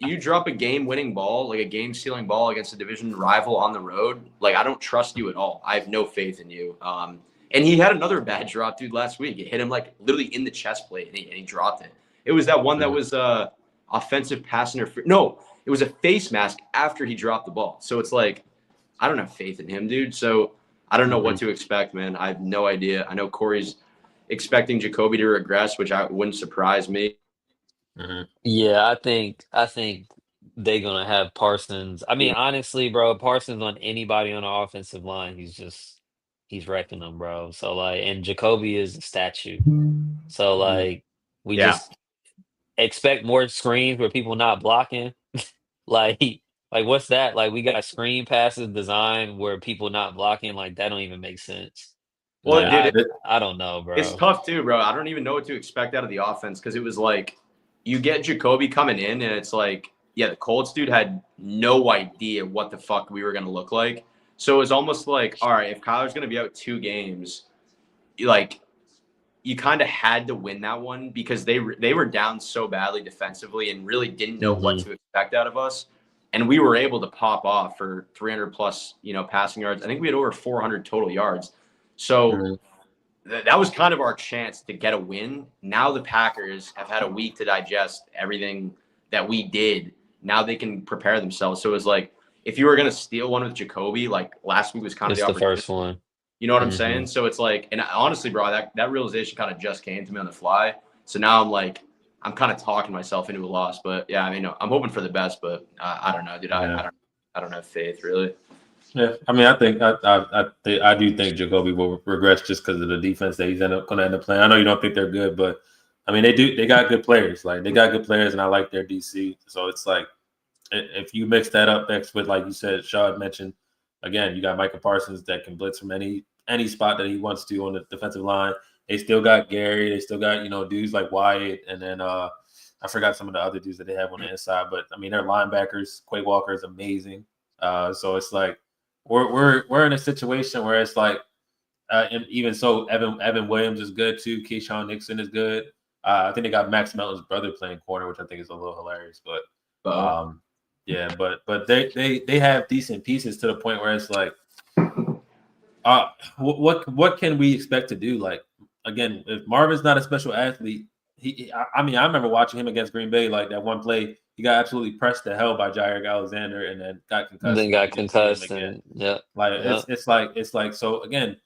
Speaker 3: you drop a game-winning ball, like a game-stealing ball against a division rival on the road. Like, I don't trust you at all. I have no faith in you. And he had another bad drop, dude, last week. It hit him like literally in the chest plate, and he dropped it. It was that one that was offensive pass interference. No, it was a face mask after he dropped the ball. So it's like, I don't have faith in him, dude. So I don't know what to expect, man. I have no idea. I know Corey's expecting Jacoby to regress, which wouldn't surprise me.
Speaker 2: Yeah, I think they're gonna have Parsons. I mean, honestly, bro, Parsons on anybody on the offensive line, he's wrecking them, bro. So like, and Jacoby is a statue. So like, we
Speaker 3: Yeah.
Speaker 2: just expect more screens where people not blocking. Like, like what's that? Like, we got screen passes designed where people not blocking. Like, that don't even make sense.
Speaker 3: Well,
Speaker 2: Like,
Speaker 3: dude,
Speaker 2: I don't know,
Speaker 3: it's
Speaker 2: bro.
Speaker 3: tough too, bro. I don't even know what to expect out of the offense because it was like you get Jacoby coming in, and it's like, yeah, the Colts dude had no idea what the fuck we were gonna look like. So it was almost like, all right, if Kyler's gonna be out 2 games, like you kind of had to win that one because they were down so badly defensively and really didn't know what
Speaker 2: Hmm.
Speaker 3: to expect out of us. And we were able to pop off for 300 plus, passing yards. I think we had over 400 total yards. So that was kind of our chance to get a win. Now the Packers have had a week to digest everything that we did. Now they can prepare themselves. So it was like if you were going to steal one with Jacoby, like last week was kind of
Speaker 2: It's
Speaker 3: the
Speaker 2: the
Speaker 3: opportunity.
Speaker 2: first one.
Speaker 3: You know what I'm
Speaker 2: Hmm.
Speaker 3: saying? So it's like, and honestly, bro, that realization kind of just came to me on the fly. So now I'm like, I'm kind of talking myself into a loss. But yeah, I mean, I'm hoping for the best, but I don't know, dude. I don't have faith really.
Speaker 1: Yeah, I mean, I do think Jacoby will regress just because of the defense that he's going to end up playing. I know you don't think they're good, but I mean, they got good players. Like they got good players, and I like their DC. So it's like if you mix that up next with, like you said, Shaw had mentioned, again, you got Micah Parsons that can blitz from any spot that he wants to on the defensive line. They still got Gary. They still got dudes like Wyatt, and then I forgot some of the other dudes that they have on the inside. But I mean, their linebackers, Quay Walker is amazing. So it's like we're in a situation where it's like, and even so, Evan Williams is good too. Keyshawn Nixon is good. I think they got Max Melton's brother playing corner, which I think is a little hilarious. But yeah, but they have decent pieces to the point where it's like, what can we expect to do? Like again, if Marvin's not a special athlete, I mean, I remember watching him against Green Bay, like that one play, he got absolutely pressed to hell by Jair Alexander, and then got concussed,
Speaker 2: Then
Speaker 1: and then
Speaker 2: got
Speaker 1: we didn't see him
Speaker 2: concussed,
Speaker 1: again.
Speaker 2: and yeah,
Speaker 1: Like
Speaker 2: yeah.
Speaker 1: it's like so again.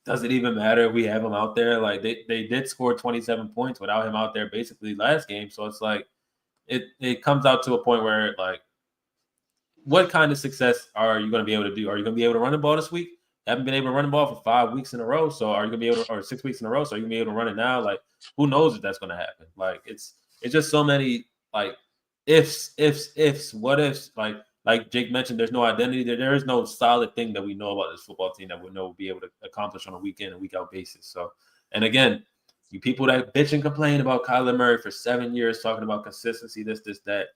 Speaker 1: Does it even matter if we have him out there? Like they did score 27 points without him out there basically last game. So it's like it comes out to a point where like, what kind of success are you going to be able to do? Are you going to be able to run the ball this week? Haven't been able to run the ball for 5 weeks in a row. So are you going to be able to, or 6 weeks in a row? So are you going to be able to run it now? Like, who knows if that's going to happen? Like, it's just so many like ifs, what ifs. Like Jake mentioned, there's no identity there. There is no solid thing that we know about this football team that we know will be able to accomplish on a week in and week out basis. So, and again, you people that bitch and complain about Kyler Murray for 7 years, talking about consistency, this, that.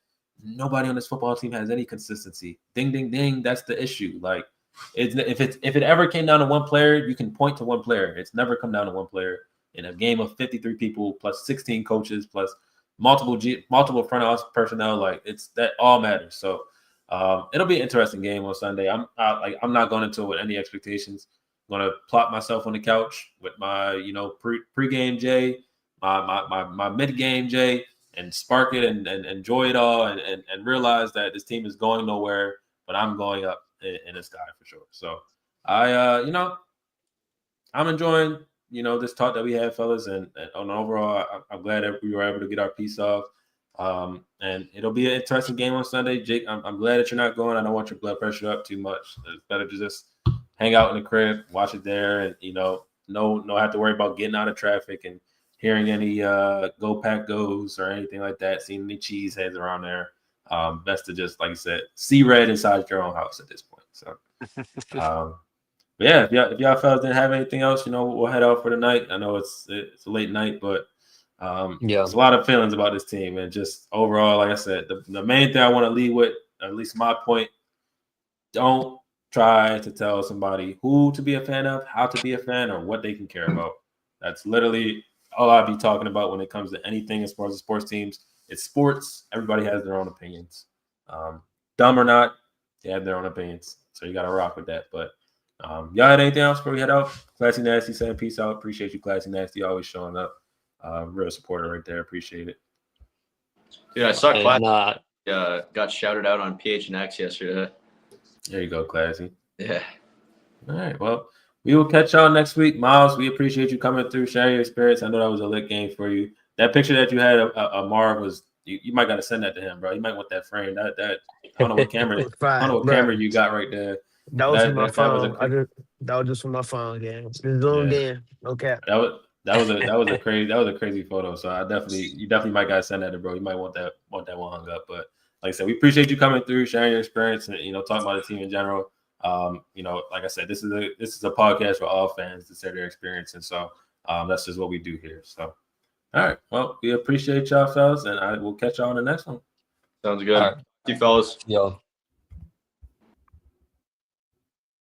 Speaker 1: Nobody on this football team has any consistency. Ding, ding, ding. That's the issue. Like, if it ever came down to one player, you can point to one player. It's never come down to one player in a game of 53 people plus 16 coaches plus multiple front office personnel. Like, it's that all matters. So it'll be an interesting game on Sunday. I'm not going into it with any expectations. I'm going to plop myself on the couch with my pre-game J, my mid-game J, and spark it and enjoy it all and realize that this team is going nowhere, but I'm going up in the sky for sure. So I'm enjoying this talk that we had, fellas, and on overall, I'm glad that we were able to get our piece off. And it'll be an interesting game on Sunday. Jake, I'm glad that you're not going. I don't want your blood pressure up too much. It's better to just hang out in the crib, watch it there, and no have to worry about getting out of traffic and hearing any go pack goes or anything like that, seeing any cheese heads around there. Best to just, like you said, see red inside your own house at this point. So but yeah, if y'all fellas didn't have anything else, we'll head out for the night. I know it's a late night, but
Speaker 2: Yeah.
Speaker 1: there's a lot of feelings about this team, and just overall, like I said, the main thing I want to lead with, at least my point, don't try to tell somebody who to be a fan of, how to be a fan, or what they can care about. That's literally all I'll be talking about when it comes to anything as far as the sports teams. It's sports. Everybody has their own opinions. Dumb or not, they have their own opinions. So you got to rock with that. But y'all had anything else before we head out? Classy Nasty saying peace out. Appreciate you, Classy Nasty, always showing up. Real supporter right there. Appreciate it.
Speaker 3: Dude, I saw Classy
Speaker 2: Nah,
Speaker 3: got shouted out on PHNX yesterday.
Speaker 1: There you go, Classy.
Speaker 3: Yeah.
Speaker 1: All right. Well, we will catch y'all next week. Miles, we appreciate you coming through, share your experience. I know that was a lit game for you. that picture that you had of Marv was you might got to send that to him, bro. You might want that frame. That I don't know what camera.
Speaker 4: It's
Speaker 1: I don't know what
Speaker 4: fine,
Speaker 1: camera
Speaker 4: bro.
Speaker 1: you got right there.
Speaker 4: That was from my
Speaker 1: That was
Speaker 4: phone. That was just from my phone, gang. Just zoomed
Speaker 1: yeah.
Speaker 4: in. Okay.
Speaker 1: That was a crazy photo. So you definitely might gotta send that to bro. You might want that one hung up. But like I said, we appreciate you coming through, sharing your experience, and talking about the team in general. Like I said, this is a podcast for all fans to share their experience, and so that's just what we do here. So all right, well, we appreciate y'all, fellas, and I will catch y'all on the next one.
Speaker 3: Sounds good.
Speaker 2: All right.
Speaker 3: Thank you, fellas.
Speaker 2: Yo.